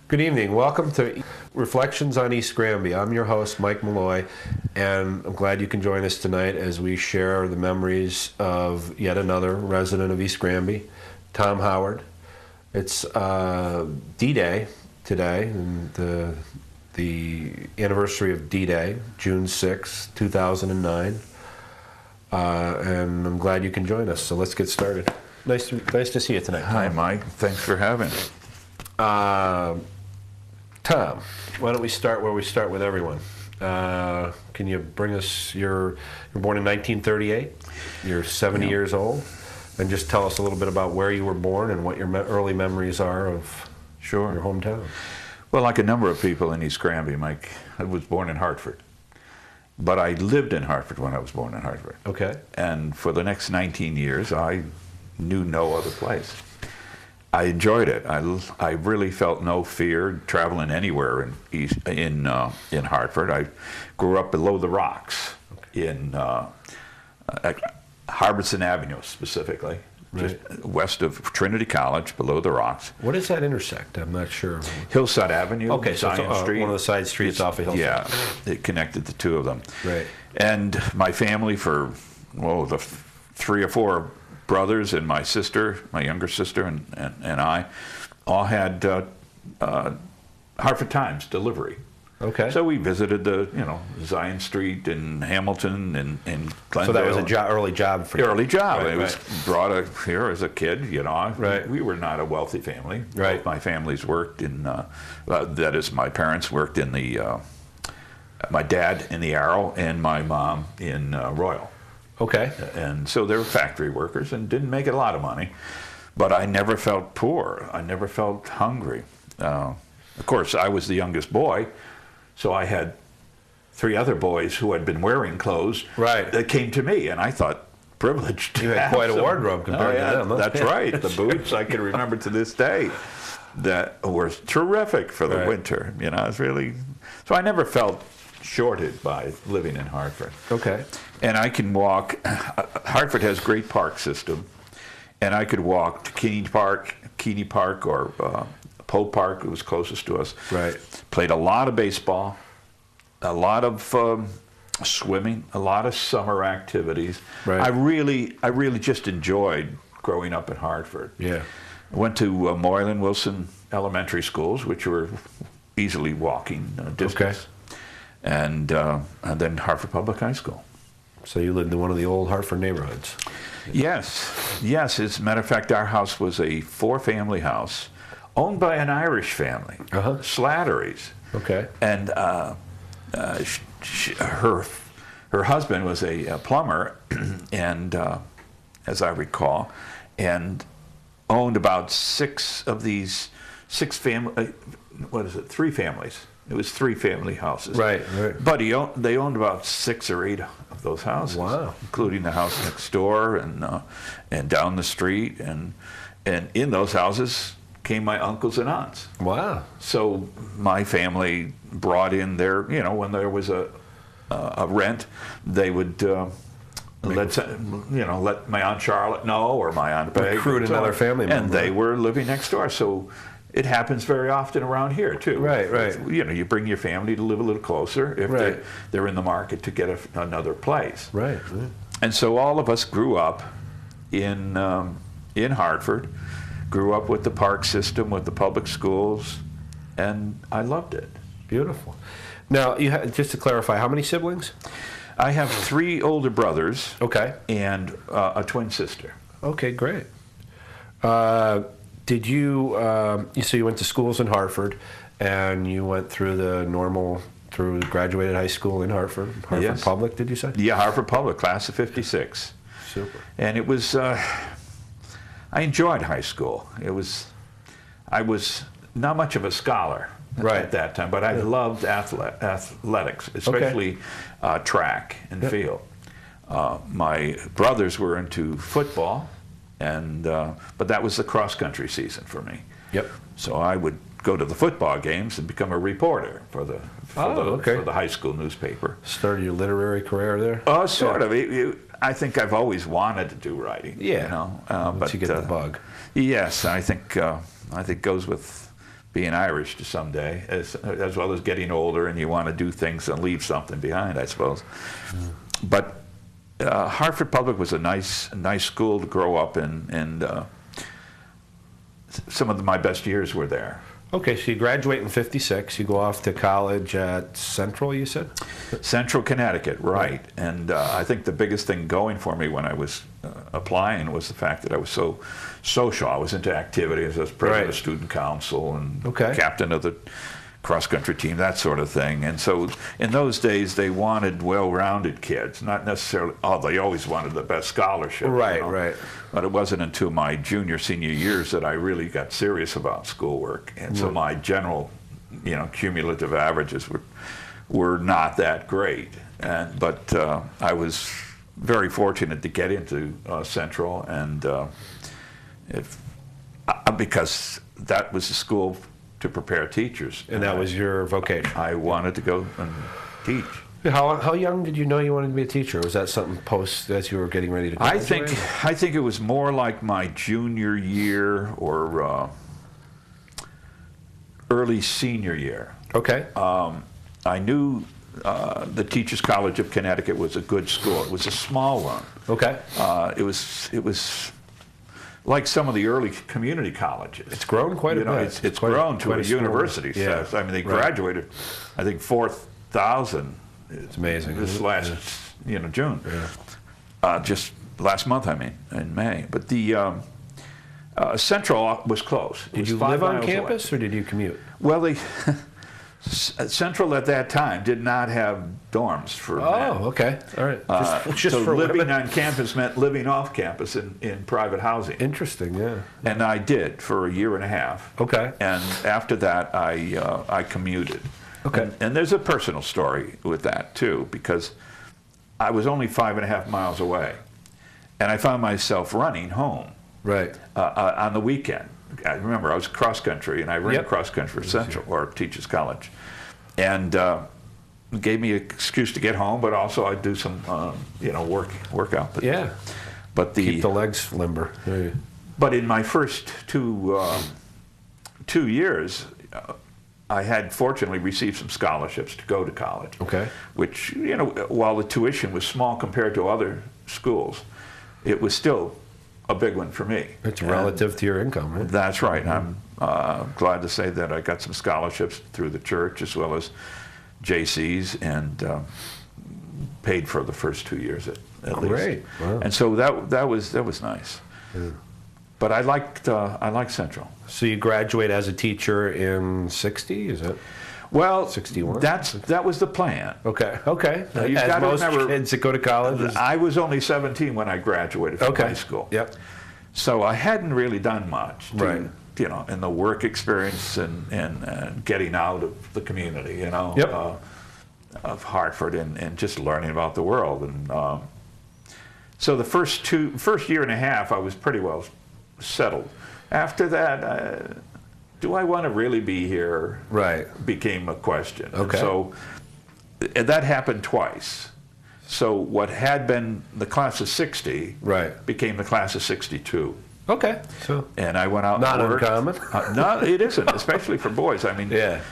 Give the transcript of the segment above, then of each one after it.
Good evening. Welcome to Reflections on East Granby. I'm your host, Mike Malloy, and I'm glad you can join us tonight as we share the memories of yet another resident of East Granby, Tom Howard. It's D-Day today, and the anniversary of D-Day, June 6, 2009, and I'm glad you can join us. So let's get started. Nice to see you tonight, Tom. Hi, Mike. Thanks for having me. Tom, why don't we start where we start with everyone? Can you bring us you're born in 1938, you're 70 years old, and just tell us a little bit about where you were born and what your early memories are of your hometown. Well, like a number of people in East Granby, Mike, I was born in Hartford. But I lived in Hartford when I was born in Hartford. Okay. And for the next 19 years, I knew no other place. I enjoyed it. I really felt no fear traveling anywhere in Hartford. I grew up below the rocks in at Harbison Avenue specifically, just west of Trinity College, below the rocks. What does that intersect? I'm not sure. Hillside Avenue. Okay, so Zion it's Street. one of the side streets off of Hillside. Yeah, it connected the two of them. Right. And my family, for the 3 or 4 brothers and my sister, my younger sister, and I, all had Hartford Times delivery. Okay. So we visited the Zion Street in Hamilton and Glendale. So that was an early job for you. Early job. Right, it was brought here as a kid. Right. We were not a wealthy family. Right. Both my families worked in. That is, my parents worked in the. My dad in the Arrow and my mom in Royal. Okay. And so they were factory workers and didn't make a lot of money, but I never felt poor. I never felt hungry. Of course, I was the youngest boy, so I had 3 other boys who had been wearing clothes that came to me, and I thought, privileged. You had quite a wardrobe compared to them. Huh? That's right. The boots I can remember to this day that were terrific for the winter. It's really, so I never felt shorted by living in Hartford. Okay. And I can walk, Hartford has great park system, and I could walk to Keeney Park or Poe Park, it was closest to us. Right. Played a lot of baseball, a lot of swimming, a lot of summer activities. Right. I really just enjoyed growing up in Hartford. Yeah. I went to Moylan Wilson elementary schools, which were easily walking distance. Okay. And then Hartford Public High School. So you lived in one of the old Hartford neighborhoods. Yes. As a matter of fact, our house was a 4-family house owned by an Irish family, Slattery's. Okay. And her husband was a plumber, and as I recall, and owned about 6 of these 6 family. 3 families. It was 3 family houses. Right. But they owned about 6 or 8 of those houses. Wow. Including the house next door and down the street, and in those houses came my uncles and aunts. Wow. So my family brought in their, when there was a rent, they would let my Aunt Charlotte know, or my Aunt Peg. Recruit another family member. And they were living next door. So it happens very often around here, too. Right. You bring your family to live a little closer if they're in the market to get another place. Right. And so all of us grew up in Hartford, grew up with the park system, with the public schools, and I loved it. Beautiful. Now, just to clarify, how many siblings? I have 3 older brothers. Okay. And a twin sister. Okay, great. Did you, so you went to schools in Hartford, and you went through graduated high school in Hartford? Hartford Public, did you say? Yeah, Hartford Public, class of 56. Super. And it was, I enjoyed high school. I was not much of a scholar at that time, but I loved athletics, especially track and field. My brothers were into football, but that was the cross-country season for me. Yep. So I would go to the football games and become a reporter for the high school newspaper. Started your literary career there? Sort of. I think I've always wanted to do writing. Yeah. But you get the bug. Yes, I think goes with being Irish to someday, as well as getting older, and you want to do things and leave something behind, I suppose. But Hartford Public was a nice school to grow up in, and some of my best years were there. Okay, so you graduate in '56. You go off to college at Central, you said? Central Connecticut, right. And I think the biggest thing going for me when I was applying was the fact that I was so social. I was into activities. I was president of student council and captain of the cross-country team, that sort of thing. And so in those days, they wanted well-rounded kids, not necessarily, they always wanted the best scholarship. Right, right. But it wasn't until my senior years that I really got serious about schoolwork. And so my general, cumulative averages were not that great. But I was very fortunate to get into Central, and because that was the school to prepare teachers. And that was your vocation? I wanted to go and teach. How young did you know you wanted to be a teacher? Or was that something post as you were getting ready to graduate? I think it was more like my junior year or early senior year. Okay. I knew the Teachers College of Connecticut was a good school. It was a small one. Okay. It was like some of the early community colleges. It's grown quite a bit. It's grown to a university size. Yeah. I mean, they graduated, I think, 4,000. It's amazing. This last, June. Yeah. Just last month, in May. But the Central was close. Did you live on campus or did you commute? Well, Central at that time did not have dorms for men. Oh, okay. All right. Just so for living women. on campus meant living off campus in private housing. Interesting, yeah. And I did for a year and a half. Okay. And after that, I commuted. Okay. And there's a personal story with that, too, because I was only 5.5 miles away. And I found myself running home. Right. On the weekend. I remember I was cross country, and I ran cross country for Central, or Teachers College. And gave me an excuse to get home, but also I'd do some, workout. But keep the legs limber. Yeah. But in my first 2 years, I had fortunately received some scholarships to go to college. Okay. Which, while the tuition was small compared to other schools, it was still a big one for me. It's relative to your income, right? That's right. And I'm glad to say that I got some scholarships through the church as well as JC's, and paid for the first 2 years at least. Great. Wow. And so that was nice. Yeah. But I liked Central. So you graduate as a teacher in '60, is it? Well, 61. That was the plan. Okay. Okay. You've as got to most remember, kids that go to college. I was only 17 when I graduated from high school. Yep. So I hadn't really done much. Right. In the work experience and getting out of the community. Yep. Of Hartford and just learning about the world. And so the first year and a half, I was pretty well settled. After that, do I want to really be here? Right. Became a question. Okay. And so that happened twice. So what had been the class of '60 became the class of '62. Okay. So and I went out. Not and worked. uncommon. No, it isn't, especially for boys. I mean, yeah.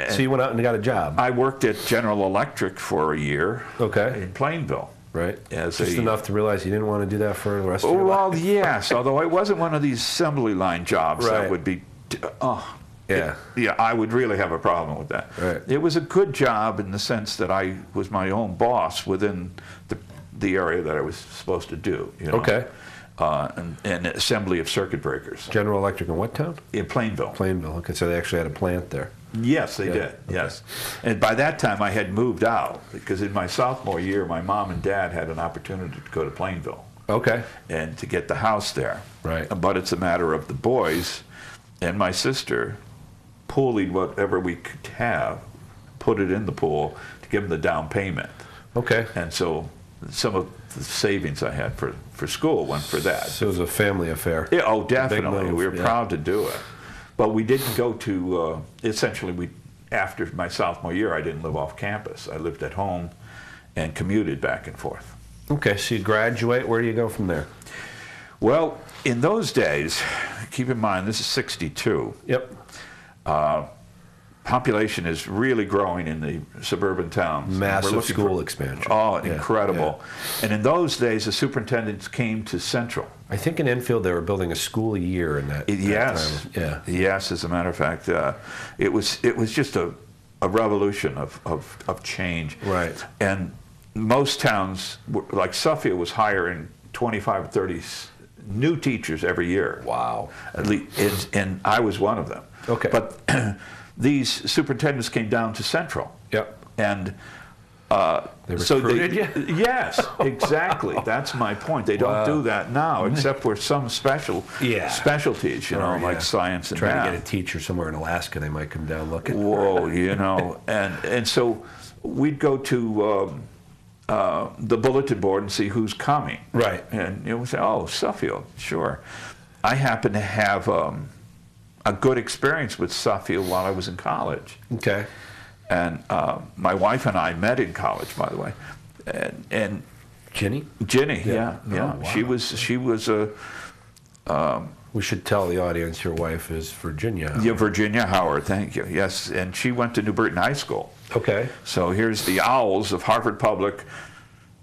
So you went out and got a job. I worked at General Electric for a year. Okay. In Plainville. Right. Just enough to realize you didn't want to do that for the rest of your life. Well, yes. Although it wasn't one of these assembly line jobs that would be. I would really have a problem with that. Right. It was a good job in the sense that I was my own boss within the area that I was supposed to do. Okay. An assembly of circuit breakers. General Electric in what town? In Plainville. Plainville. Okay, so they actually had a plant there. Yes, they did. Okay. Yes. And by that time I had moved out because in my sophomore year my mom and dad had an opportunity to go to Plainville. Okay. And to get the house there. Right. But it's a matter of the boys and my sister pooling whatever we could have, put it in the pool to give them the down payment. Okay. And so some of the savings I had for school went for that. So it was a family affair. Yeah, oh, definitely. We were proud to do it. But we didn't go to, essentially, after my sophomore year, I didn't live off campus. I lived at home and commuted back and forth. Okay, so you graduate. Where do you go from there? Well, in those days, keep in mind, this is '62. Yep. population is really growing in the suburban towns. Massive school expansion. Oh, Yeah, incredible. yeah. And in those days, the superintendents came to Central. I think in Enfield they were building a school a year in that, Yes. that time. Yeah. Yes, as a matter of fact. It was just a revolution of change. Right. And most towns, like Suffield, was hiring 25 or 30 new teachers every year. Wow. At least, and I was one of them. Okay. But these superintendents came down to Central. Yep. And They recruited you? Yes, exactly. That's my point. They don't do that now, except for some specialties, like science and Trying math. to get a teacher somewhere in Alaska, they might come down looking. Whoa, and so we'd go to the bulletin board and see who's coming. Right. And we say, oh, Suffield, sure. I happen to have a good experience with Suffield while I was in college. Okay. And my wife and I met in college, by the way. And Ginny? Ginny, yeah. Oh, wow. She was a We should tell the audience your wife is Virginia. yeah, Virginia Howard. Thank you. Yes, and she went to New Britain High School. Okay. So here's the Owls of Harvard Public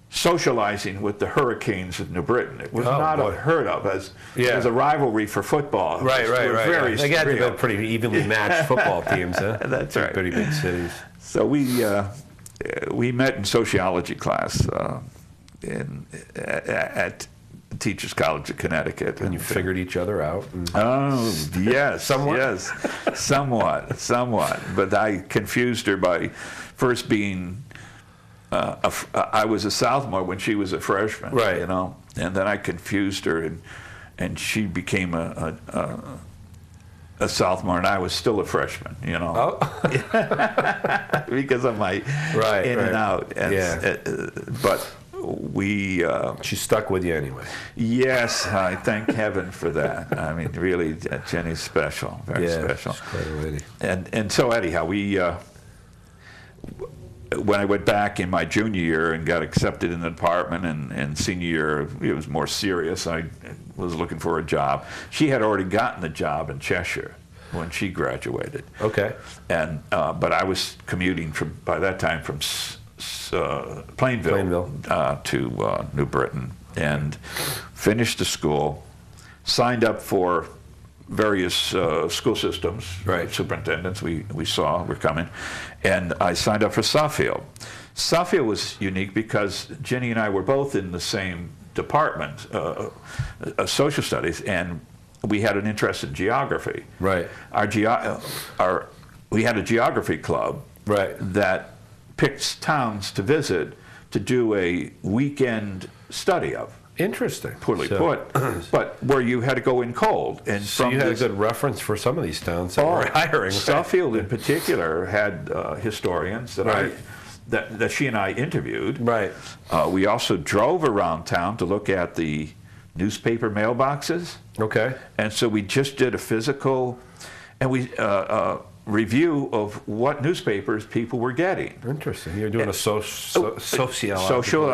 socializing with the Hurricanes of New Britain. It was not unheard of as a rivalry for football. Right. Very They got to real. be pretty evenly matched football teams, huh? That's right. Pretty big cities. So we met in sociology class at Teachers College of Connecticut. And you figured each other out. And Oh, yes. Somewhat? Yes. Somewhat. But I confused her by first being, I was a sophomore when she was a freshman. Right. And then I confused her, and she became a sophomore, and I was still a freshman, Oh. because of my in and out. And, but we... She stuck with you anyway. Yes, I thank heaven for that. I mean, really, Jenny's special, very special. She's quite a lady. And so anyhow, when I went back in my junior year and got accepted in the department, and senior year it was more serious. I was looking for a job. She had already gotten a job in Cheshire when she graduated. Okay. And but I was commuting by that time from Plainville. To New Britain, and finished the school, signed up for various school systems, superintendents we saw were coming, and I signed up for Suffield. Suffield was unique because Jenny and I were both in the same department, social studies, and we had an interest in geography. Right. We had a geography club that picked towns to visit to do a weekend study of. Interesting. Poorly put, but where you had to go in cold. And so you had a good reference for some of these towns that were hiring. Suffield in particular had historians that that she and I interviewed. Right. We also drove around town to look at the newspaper mailboxes. Okay. And so we just did a physical, and we review of what newspapers people were getting. Interesting. You're doing a social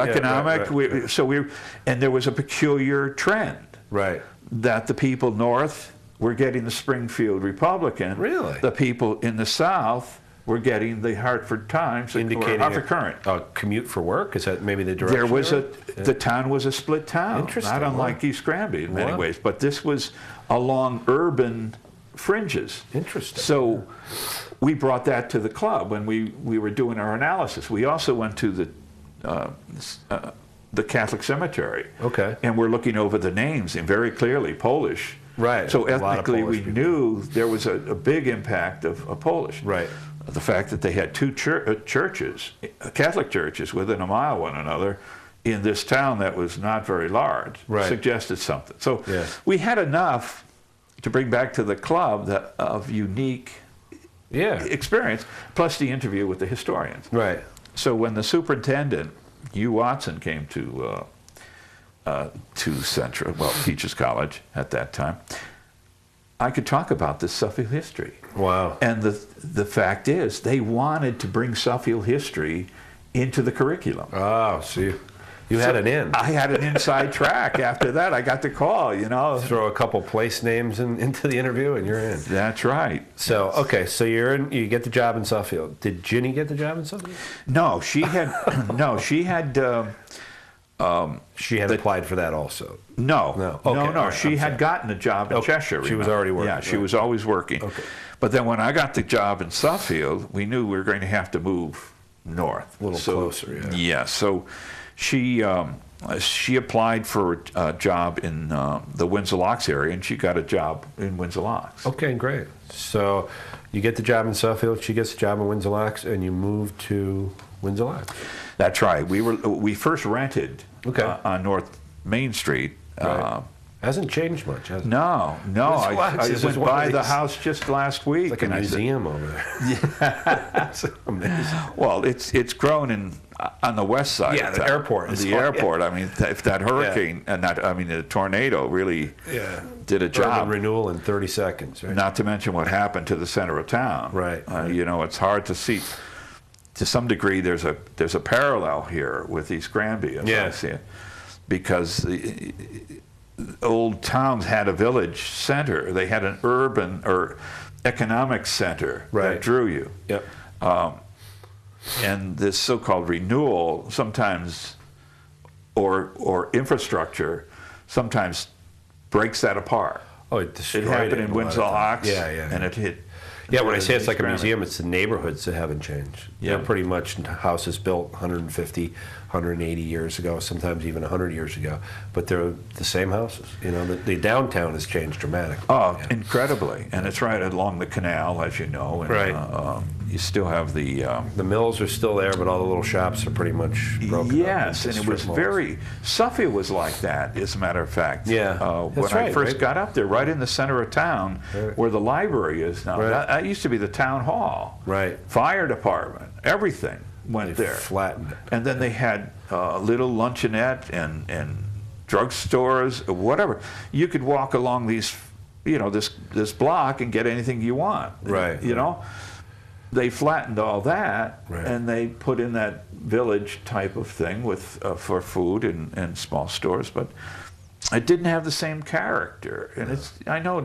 economic. And there was a peculiar trend. Right. That the people north were getting the Springfield Republican. Really? The people in the south were getting the Hartford Times, indicating Hartford Current. A commute for work? Is that maybe the direction? There was the town was a split town. Interesting. Not unlike East Granby in many ways, but this was along urban fringes. Interesting. So we brought that to the club when we were doing our analysis. We also went to the Catholic cemetery. Okay. And we're looking over the names, and very clearly Polish. Right. So ethnically, we knew there was a big impact of Polish. Right. The fact that they had two churches, Catholic churches, within a mile of one another in this town that was not very large, suggested something. So we had enough to bring back to the club of unique experience, plus the interview with the historians. Right. So when the superintendent, Hugh Watson, came to Central, Teachers College at that time, I could talk about this Suffield history. Wow. And the fact is, they wanted to bring Suffield history into the curriculum. Oh, so You had an in. I had an inside track. After that, I got the call, you know. Throw a couple place names into the interview, and you're in. That's right. So, okay, so you're in. You get the job in Suffield. Did Ginny get the job in Suffield? No, she had. No, she had. She had applied for that also. No, no, okay, no. right, she had gotten a job in Cheshire. She was already working. Yeah, she was always working. Okay. But then when I got the job in Suffield, we knew we were going to have to move north. A little closer, yeah. Yeah, so she applied for a job in the Windsor Locks area, and she got a job in Windsor Locks. Okay, great. So you get the job in Suffield, she gets the job in Windsor Locks, and you move to Windsor Locks. That's right. We first rented on North Main Street. Right. Hasn't changed much, has it? No. I went by the house just last week. It's like a museum over there. Yeah. It's amazing. Well, it's grown on the west side. Yeah, the airport. The airport. I mean, if that hurricane, the tornado really did a job. Urban renewal in 30 seconds, right? Not to mention what happened to the center of town. Right. You know, it's hard to see. To some degree, there's a parallel here with East Granby, as I see it, because the old towns had a village center. They had an urban or economic center that drew you. Yep. And this so-called renewal sometimes, or infrastructure, sometimes breaks that apart. Oh, it destroyed it. It happened in Windsor Locks, and it hit. Yeah, when I say it's like a museum, it's the neighborhoods that haven't changed. Yeah. They're pretty much houses built 150, 180 years ago, sometimes even 100 years ago, but they're the same houses. You know, the downtown has changed dramatically. Oh, incredibly. And it's right along the canal, as you know. And, right. You still have the mills are still there, but all the little shops are pretty much broken Yes, up and it was Suffield was like that, as a matter of fact. Yeah. When I first got up there, right in the center of town, where the library is now. Right. That used to be the town hall. Right. Fire department, everything went there. Flattened it. And then they had little luncheonette and drugstores, whatever. You could walk along these, this block and get anything you want. Right. You know? They flattened all that, right. and they put in that village type of thing with for food and small stores, but it didn't have the same character. And I know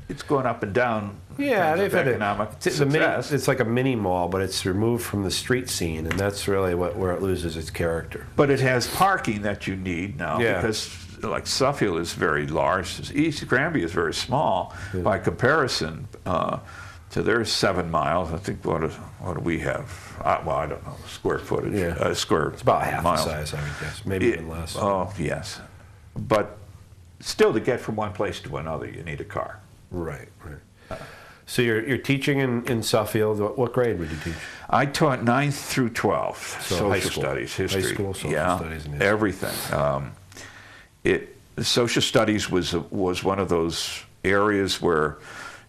it's going up and down. Yeah, they've had economic success. It's like a mini mall, but it's removed from the street scene, and that's really where it loses its character. But it has parking that you need now, because like Suffield is very large. East Granby is very small by comparison. So there's 7 miles. I think what do we have? Well, I don't know square footage. Yeah. Square. It's about half miles. the size, I would guess, maybe even less. Oh yes, but still, to get from one place to another, you need a car. Right. So you're teaching in Suffield. What grade would you teach? I taught 9th through 12th. So social studies, history, high school, social studies, and history. Everything. Social studies was one of those areas where.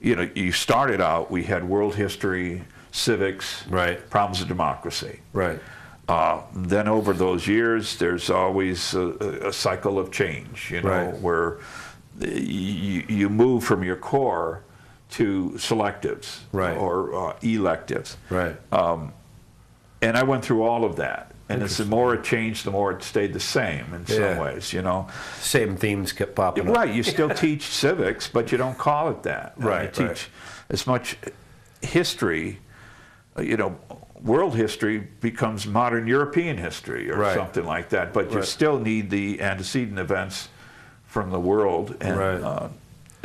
You started out, we had world history, civics, right. problems of democracy. Right. Then over those years, there's always a cycle of change, right. where you move from your core to selectives right. or electives. Right. And I went through all of that. And it's the more it changed, the more it stayed the same in some ways, Same themes kept popping up. Right, you still teach civics, but you don't call it that. Right, you teach as much history, world history becomes modern European history or something like that, but you still need the antecedent events from the world and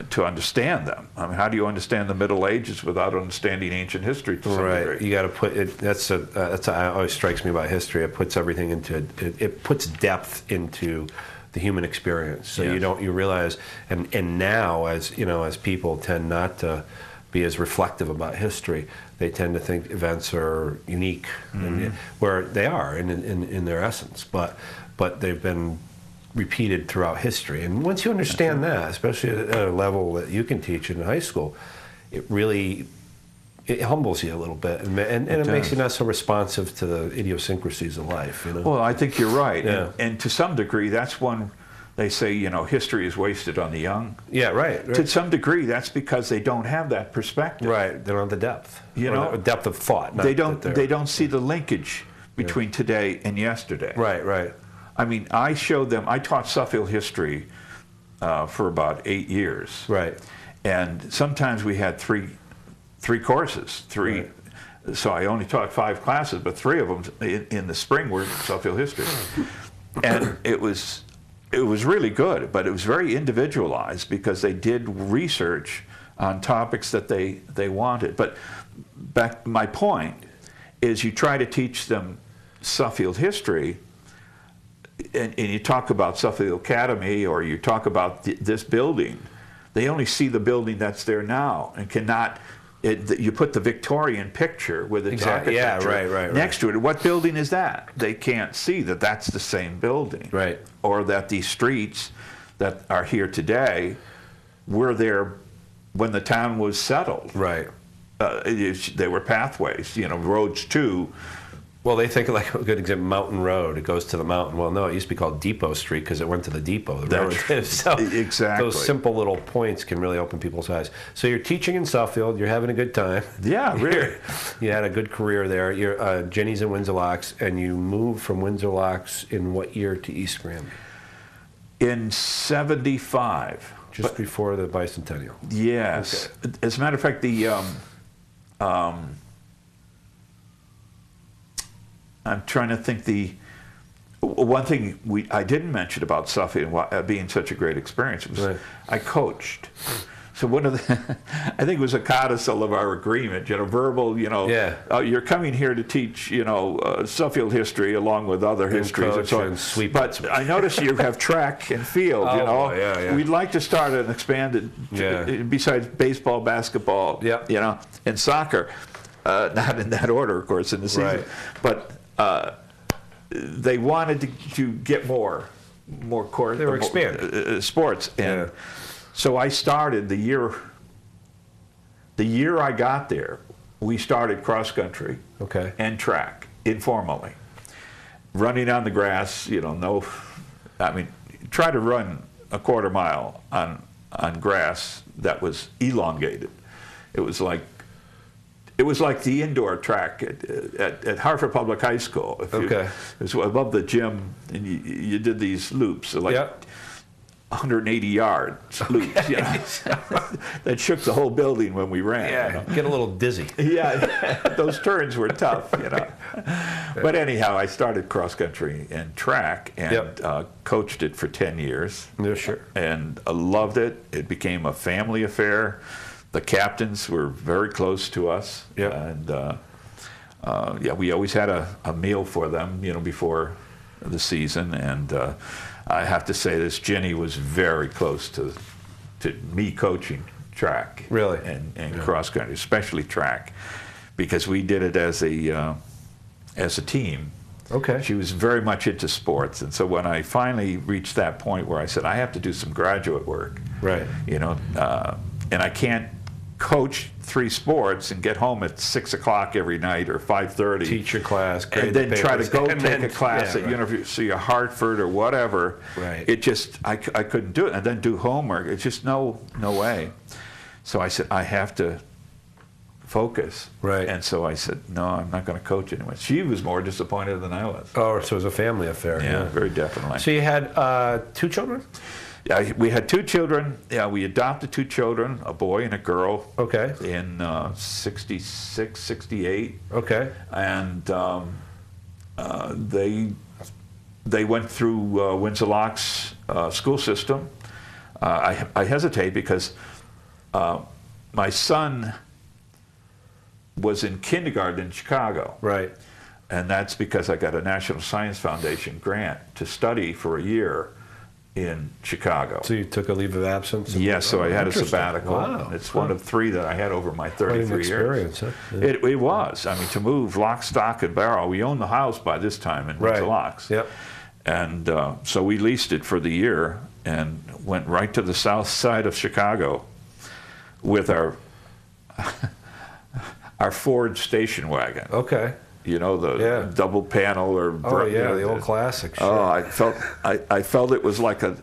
to understand them. I mean, how do you understand the Middle Ages without understanding ancient history to some degree? You got to put it. That's always strikes me about history. It puts everything into it puts depth into the human experience. So you realize, and now as people tend not to be as reflective about history, they tend to think events are unique, and where they are in their essence, but they've been repeated throughout history. And once you understand that, especially at a level that you can teach in high school, it humbles you a little bit, and it makes you not so responsive to the idiosyncrasies of life. Well, I think you're right. Yeah. And to some degree, that's one, they say, history is wasted on the young. Yeah, right. To some degree, that's because they don't have that perspective. Right, they don't have the depth. The depth of thought. They don't see the linkage between today and yesterday. Right. I mean, I showed them. I taught Suffield history for about 8 years. Right. And sometimes we had three courses, three. Right. So I only taught 5 classes, but 3 of them in the spring were Suffield history, and it was really good. But it was very individualized because they did research on topics that they wanted. But my point is, you try to teach them Suffield history, and you talk about Suffield Academy, or you talk about this building. They only see the building that's there now and cannot. You put the Victorian picture with its architecture next to it. What building is that? They can't see that that's the same building. Right. Or that these streets that are here today were there when the town was settled. Right. They were pathways, roads to. Well, they think like a good example, Mountain Road. It goes to the mountain. Well, no, it used to be called Depot Street because it went to the depot. The road. So exactly. Those simple little points can really open people's eyes. So you're teaching in Suffield. You're having a good time. Yeah, really. You had a good career there. You're Jenny's in Windsor Locks, and you moved from Windsor Locks in what year to East Granby? In '75. Just before the bicentennial. Yes. Okay. As a matter of fact, I'm trying to think. One thing I didn't mention about Suffield being such a great experience was I coached. So one of I think it was a codicil of our agreement, verbal, you're coming here to teach, Suffield history along with other histories and so on. But I notice you have track and field, We'd like to start an expanded, besides baseball, basketball, and soccer. Not in that order, of course, in the season. But they wanted to get more court. They were expanding sports, and so I started the year I got there. We started cross country, and track informally, running on the grass. Try to run a quarter mile on grass that was elongated. It was like the indoor track at Hartford Public High School. It was above the gym, and you did these loops, 180-yard loops. That shook the whole building when we ran. Get a little dizzy. Those turns were tough. But anyhow, I started cross country and track, and coached it for 10 years. Yeah, sure. And loved it. It became a family affair. The captains were very close to us, and we always had a meal for them, before the season. And I have to say this: Jenny was very close to me coaching track, really, and cross country, especially track, because we did it as a team. Okay. She was very much into sports, and so when I finally reached that point where I said I have to do some graduate work, right, and I can't coach 3 sports and get home at 6 o'clock every night or 5:30. Teach your class, and then try to go take a class at University of Hartford or whatever. Right. It just I couldn't do it, and then do homework. It's just no way. So I said I have to focus. Right. And so I said no, I'm not going to coach anymore. She was more disappointed than I was. Oh, so it was a family affair. Yeah, very definitely. So you had 2 children? Yeah, we had 2 children. Yeah, we adopted 2 children, a boy and a girl. Okay. In 66, 68. Okay. And they went through Windsor Locks school system. I hesitate because my son was in kindergarten in Chicago. Right. And that's because I got a National Science Foundation grant to study for a year in Chicago. So you took a leave of absence? Yes, so I had a sabbatical. Wow. It's one of 3 that I had over my 33 years. Huh? Yeah. It was. I mean, to move lock, stock, and barrel. We owned the house by this time in Windsor Locks. Yep. And so we leased it for the year and went right to the south side of Chicago with our Ford station wagon. Okay. The double panel or the old classic. Sure. Oh, I felt it was like a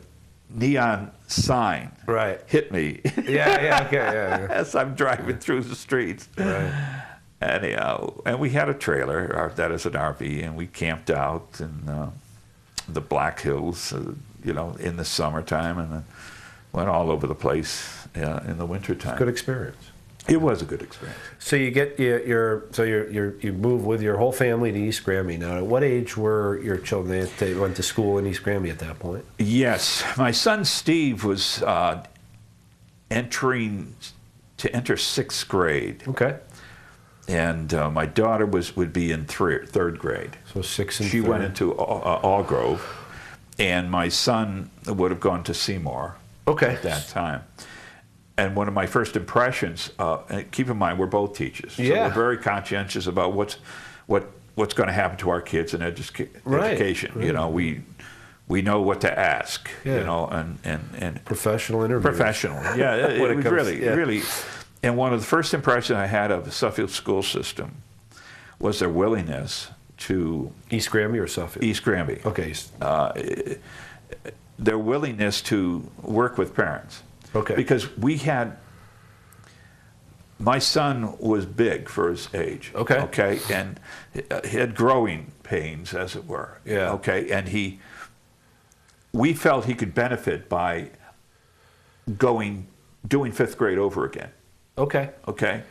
neon sign. Right. Hit me. Okay. As I'm driving through the streets. Right. Anyhow, and we had a trailer that is an RV, and we camped out, and the Black Hills, you know, in the summertime, and then went all over the place in the wintertime. Good experience. It was a good experience. So you get you move with your whole family to East Granby. Now, at what age were your children? They went to school in East Granby at that point. Yes, my son Steve was enter 6th grade. Okay. And my daughter would be in third grade. So 6 and she third. went into Allgrove, and my son would have gone to Seymour. Okay. At that time. And one of my first impressions, and keep in mind we're both teachers, so Yeah. we're very conscientious about what's going to happen to our kids in education. Right. You know, we know what to ask. Yeah. You know, and Professional interview. professional. Yeah, it When it was comes- really, yeah. really. And one of the first impressions I had of the Suffield school system was their willingness to East Granby or Suffield? East Granby. Okay. Their willingness to work with parents. Okay. Because my son was big for his age. Okay. Okay, and he had growing pains, as it were. Yeah. Okay, and we felt he could benefit by doing 5th grade over again. Okay. Okay.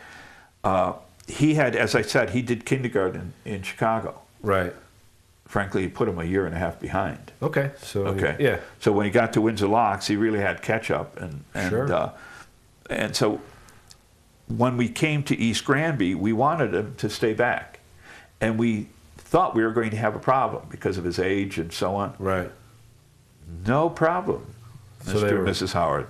He had, as I said, he did kindergarten in Chicago. Right. Frankly, he put him a year and a half behind. Okay. So Okay. yeah. So when he got to Windsor Locks, he really had catch up, Sure. And so when we came to East Granby, we wanted him to stay back, and we thought we were going to have a problem because of his age and so on. Right. No problem, So Mr. they and were- Mrs. Howard.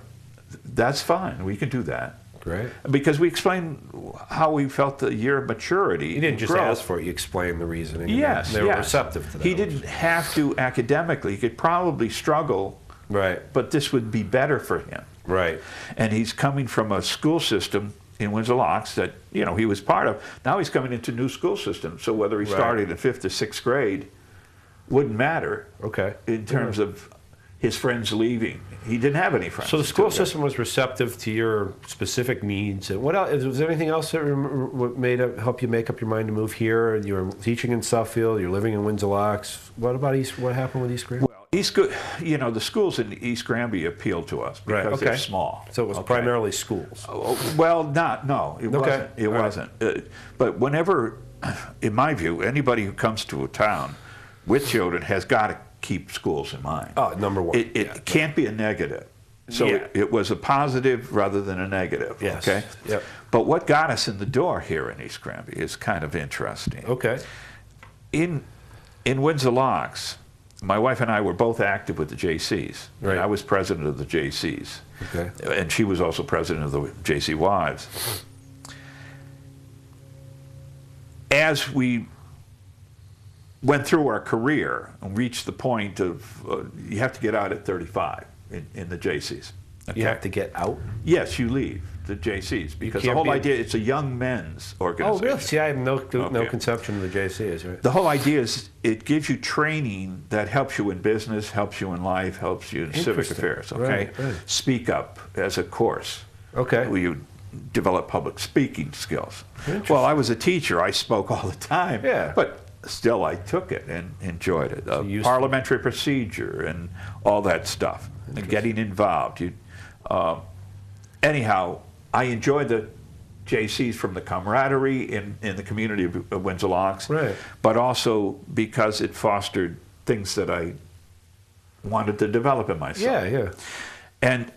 That's fine. We can do that. Great. Because we explained how we felt the year of maturity. You didn't just growth. ask for it; you explained the reasoning. and Yes, They were yes. receptive to that. He didn't have to academically. He could probably struggle, Right. but this would be better for him. Right. And he's coming from a school system in Windsor Locks that, you know, he was part of. Now he's coming into a new school system. So whether he Right. started in 5th or 6th grade wouldn't matter Okay. in terms of his friends leaving. He didn't have any friends. So the school until then. system was receptive to your specific needs. And what else? Was there anything else that help you make up your mind to move here? You were teaching in Suffield. You're living in Windsor Locks. What about East? What happened with East Granby? Well, you know, the schools in East Granby appealed to us because Right, okay. they're small. So it was Okay. primarily schools. Well, no, it Okay. wasn't. It All right. wasn't. But whenever, in my view, anybody who comes to a town with children has got to keep schools in mind. Oh, number one. It Yeah. can't be a negative. So Yeah. it was a positive rather than a negative. Yes. Okay. Yep. But what got us in the door here in East Granby is kind of interesting. Okay. In Windsor Locks, my wife and I were both active with the JCs. Right. And I was president of the JCs. Okay. And she was also president of the JC Wives. As we went through our career and reached the point of you have to get out at 35 in the JCs. Okay? You have to get out. Yes, you leave the JCs because the can't whole be- idea, it's a young men's Oh, organization. really? See, I have no Okay. conception of the JCs, right? The whole idea is it gives you training that helps you in business, helps you in life, helps you in civic Interesting. affairs. Okay, Right, right. Speak up as a course. Okay. Where you develop public speaking skills. Interesting. Well, I was a teacher. I spoke all the time. Yeah. But still, I took it and enjoyed it. used to- Parliamentary procedure and all that stuff, and getting involved. Anyhow, I enjoyed the JCs from the camaraderie in the community of Windsor Locks, Right. but also because it fostered things that I wanted to develop in myself. Yeah, yeah. And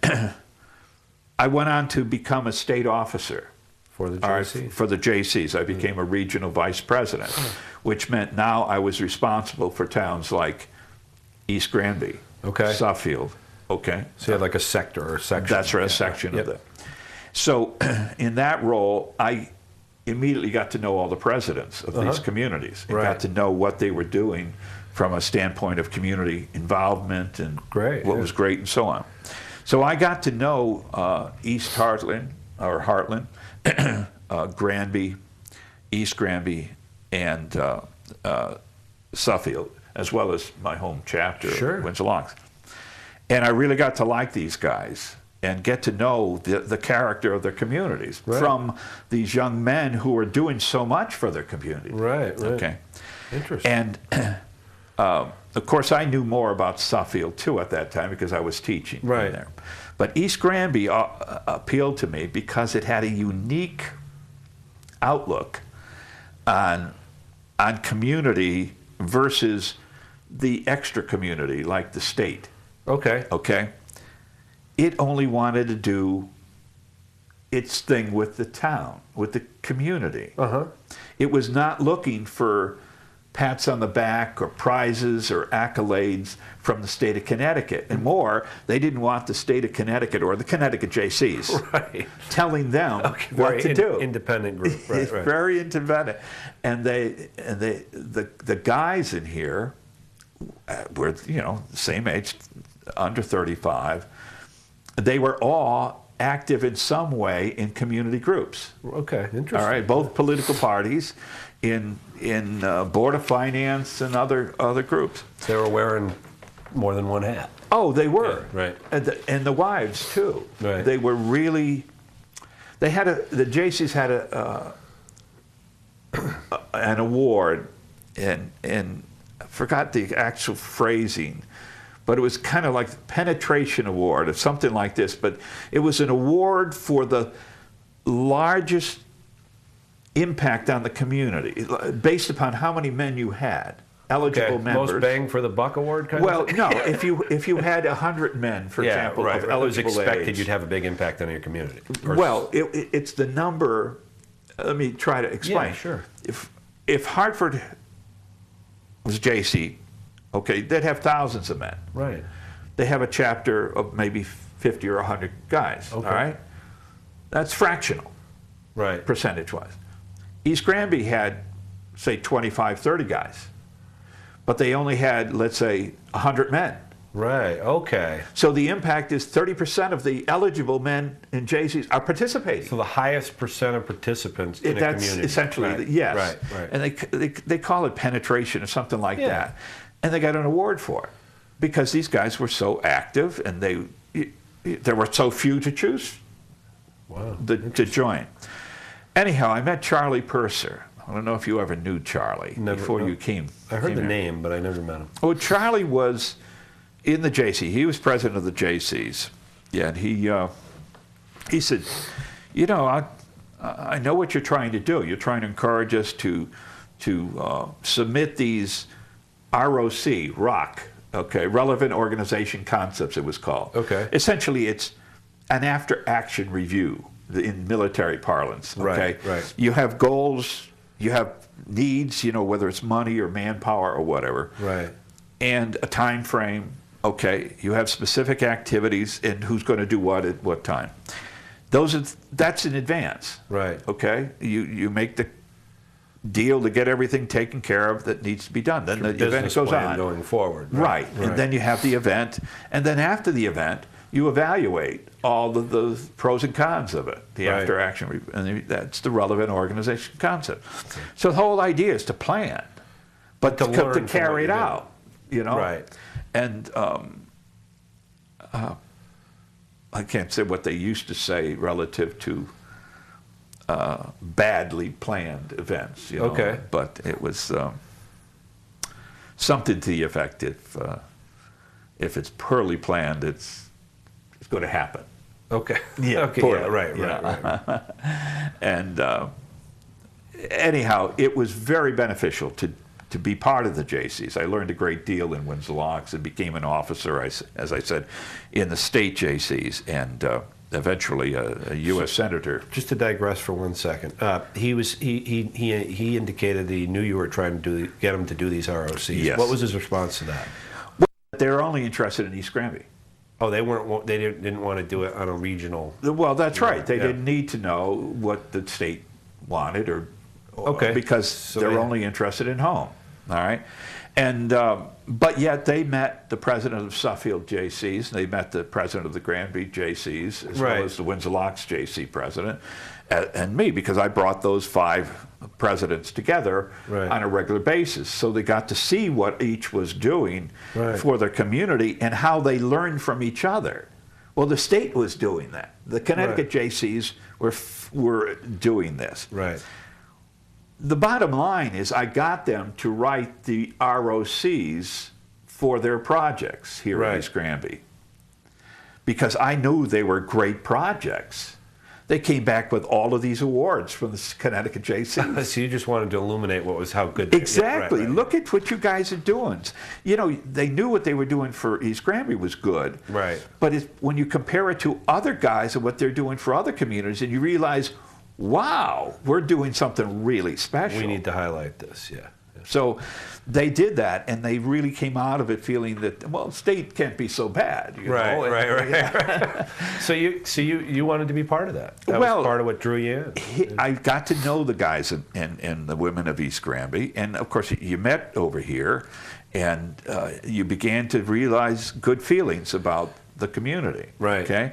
I went on to become a state officer For the all right, JCs. for the JCs. I became a regional vice president, which meant now I was responsible for towns like East Granby, Okay. Suffield. Okay. So you had like a sector or a section. That's right, a Yeah. section Yep. of that. So in that role, I immediately got to know all the presidents of these communities and Right. got to know what they were doing from a standpoint of community involvement and Great, what yeah. was great and so on. So I got to know East Heartland, Granby, East Granby, and Suffield, as well as my home chapter, Sure. Windsor Locks. And I really got to like these guys and get to know the character of their communities Right. from these young men who are doing so much for their community. Right, right. Okay. Interesting. And Of course, I knew more about Suffield too at that time because I was teaching Right. there. But East Granby appealed to me because it had a unique outlook on community versus the extra community like the state. Okay. Okay? It only wanted to do its thing with the town, with the community. Uh-huh. It was not looking for pats on the back or prizes or accolades from the state of Connecticut. And more, they didn't want the state of Connecticut or the Connecticut JCs Right. telling them what Very to do. Independent group. Right, It's right. very independent. And the guys in here were, the same age, under 35. They were all active in some way in community groups. Okay, interesting. All right, both political parties, in Board of Finance and other groups. They were wearing more than one hat. Oh, they were. Yeah, right. And the wives too. Right. They were really. They had the JCs had an award, and I forgot the actual phrasing, but it was kind of like the penetration award or something like this. But it was an award for the largest impact on the community based upon how many men you had, eligible members. Most bang for the buck award kind Well, of thing? no, if you had 100 men, for example, right, of right. It was eligible expected age, you'd have a big impact on your community. well, it's the number. Let me try to explain. Yeah, sure. If Hartford was JC, okay, they'd have thousands of men. Right. They have a chapter of maybe 50 or 100 guys. Okay. All right, that's fractional, Right. percentage-wise. East Granby had, say, 25, 30 guys, but they only had, let's say, 100 men. Right. Okay. So the impact is 30% of the eligible men in JCs are participating. So the highest percent of participants in a That's community. essentially, Right. yes. Right. Right. And they call it penetration or something like Yeah. that. And they got an award for it because these guys were so active and there were so few to choose Wow. to join. Anyhow, I met Charlie Purser. I don't know if you ever knew Charlie before you came. I heard the here. name, but I never met him. Oh, Charlie was in the JC. He was president of the JCs. Yeah, and he said, I know what you're trying to do. You're trying to encourage us to submit these ROC, okay, relevant organization concepts it was called. Okay. Essentially, it's an after-action review in military parlance. Okay. Right. You have goals, you have needs, whether it's money or manpower or whatever. Right. And a time frame. Okay, you have specific activities and who's going to do what at what time. That's in advance. Right. Okay, you make the deal to get everything taken care of that needs to be done. Then the event Business goes plan on. going forward. Right. And then you have the event, and then after the event, you evaluate all of the pros and cons of it, the Right. after action, and that's the relevant organization concept. So the whole idea is to plan, but To to learn from carry it what you did. out, Right. And I can't say what they used to say relative to badly planned events, Okay. but it was something to the effect if it's poorly planned, it's going to happen. Okay. Yeah, Okay. poorly, Yeah. Right. And anyhow, it was very beneficial to be part of the JCs. I learned a great deal in Windsor Locks and became an officer, as I said, in the state JCs, and eventually a U.S. senator. Just to digress for 1 second, he indicated that he knew you were trying to get him to do these ROCs. Yes. What was his response to that? They were only interested in East Granby. Oh, they weren't. They didn't want to do it on a regional. Well, that's right. They Yeah. didn't need to know what the state wanted, or Okay. because So they're they- only interested in home. All right, and but yet they met the president of Suffield JCs, and they met the president of the Granby JCs, as Right. well as the Windsor Locks JC president, and me, because I brought those 5 presidents together Right. on a regular basis. So they got to see what each was doing Right. for their community and how they learned from each other. Well, the state was doing that. The Connecticut JCs were doing this. Right. the bottom line is I got them to write the ROCs for their projects here Right. in East Granby, because I knew they were great projects. They came back with all of these awards from the Connecticut JCs. So you just wanted to illuminate how good. Exactly. Yeah, right. Look at what you guys are doing. You know, they knew what they were doing for East Granby was good. Right. But when you compare it to other guys and what they're doing for other communities, and you realize, wow, we're doing something really special. We need to highlight this. Yeah. So they did that, and they really came out of it feeling that, well, state can't be so bad. You know? Right. So you wanted to be part of that. That Well, was part of what drew you in. I got to know the guys and the women of East Granby, and of course you met over here, and you began to realize good feelings about the community. Right. Okay.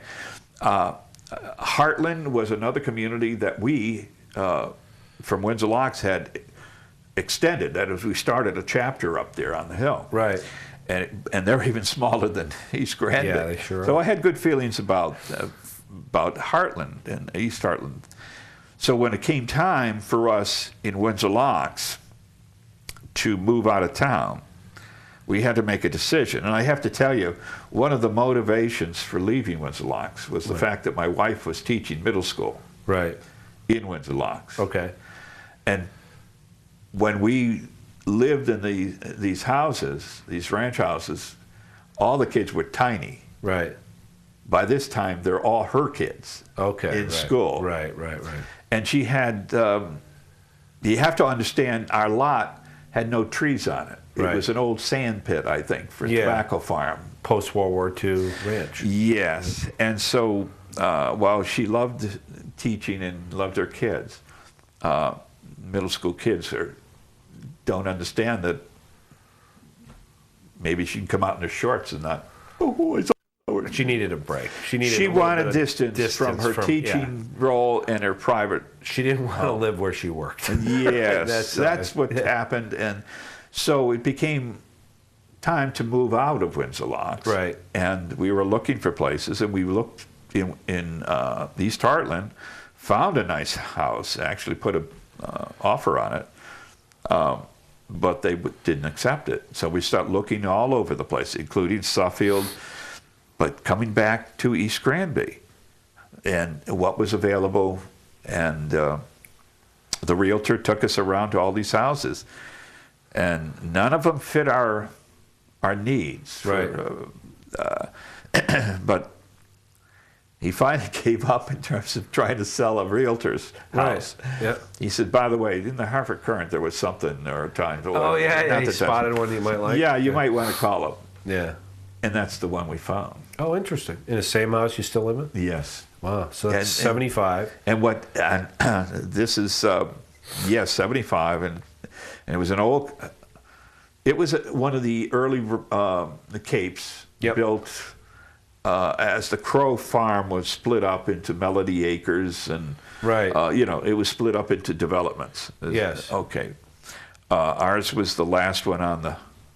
Heartland was another community that we from Windsor Locks had extended. That is, we started a chapter up there on the hill. Right. And they're even smaller than East Granby. Yeah, they sure So are. I had good feelings about Heartland and East Heartland. So when it came time for us in Windsor Locks to move out of town, we had to make a decision. And I have to tell you, one of the motivations for leaving Windsor Locks was the fact that my wife was teaching middle school Right. in Windsor Locks. Okay. And when we lived in these houses, these ranch houses, all the kids were tiny. Right. By this time, they're all her kids Okay. in school. Right. And she had, you have to understand, our lot had no trees on it. It Right. was an old sand pit, I think, for a Yeah. tobacco farm. Post-World War II ranch. Yes. And so while she loved teaching and loved her kids, middle school kids don't understand that maybe she can come out in her shorts and not, She needed a break. She needed. She a little wanted bit of distance from her teaching role and her private. She didn't want to live where she worked. Yes, that's what happened. And so it became time to move out of Windsor Locks. Right. And we were looking for places, and we looked in East Heartland, found a nice house, actually put an offer on it, but they didn't accept it. So we started looking all over the place, including Suffield, but coming back to East Granby and what was available. And the realtor took us around to all these houses, and none of them fit our needs. Right. But he finally gave up in terms of trying to sell a realtor's house. Right. Yeah. He said, by the way, in the Hartford Courant there was something or time. Oh yeah. He spotted one you might like. Yeah, you might want to call him. Yeah. And that's the one we found. Oh, interesting. In the same house you still live in? Yes. Wow. So that's And- 75. And what this is, 75, and it was an old. It was one of the early the Capes Yep. built as the Crow Farm was split up into Melody Acres, and Right. it was split up into developments. Yes. Okay. Ours was the last one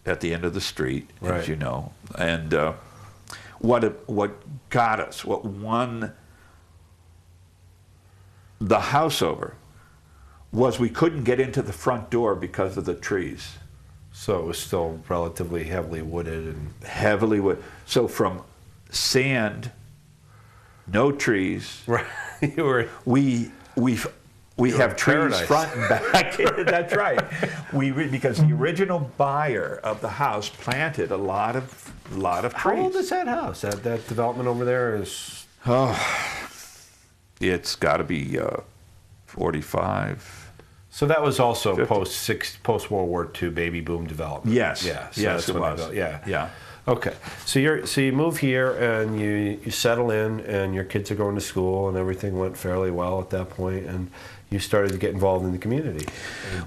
at the end of the street, Right. as you know, and what got us, what won the house over, was we couldn't get into the front door because of the trees. So it was still relatively heavily wooded and Heavily wood. So from sand, no trees, right. You were we have trees paradise. front and back. That's right. Because the original buyer of the house planted a lot of trees. How old is that house? That development over there is. It's got to be 45. So that was also 50. post World War II baby boom development. Yes. Yeah. So Yes, that's it when they was. built- yeah. Yeah. Okay. So you move here and you settle in and your kids are going to school and everything went fairly well at that point and you started to get involved in the community.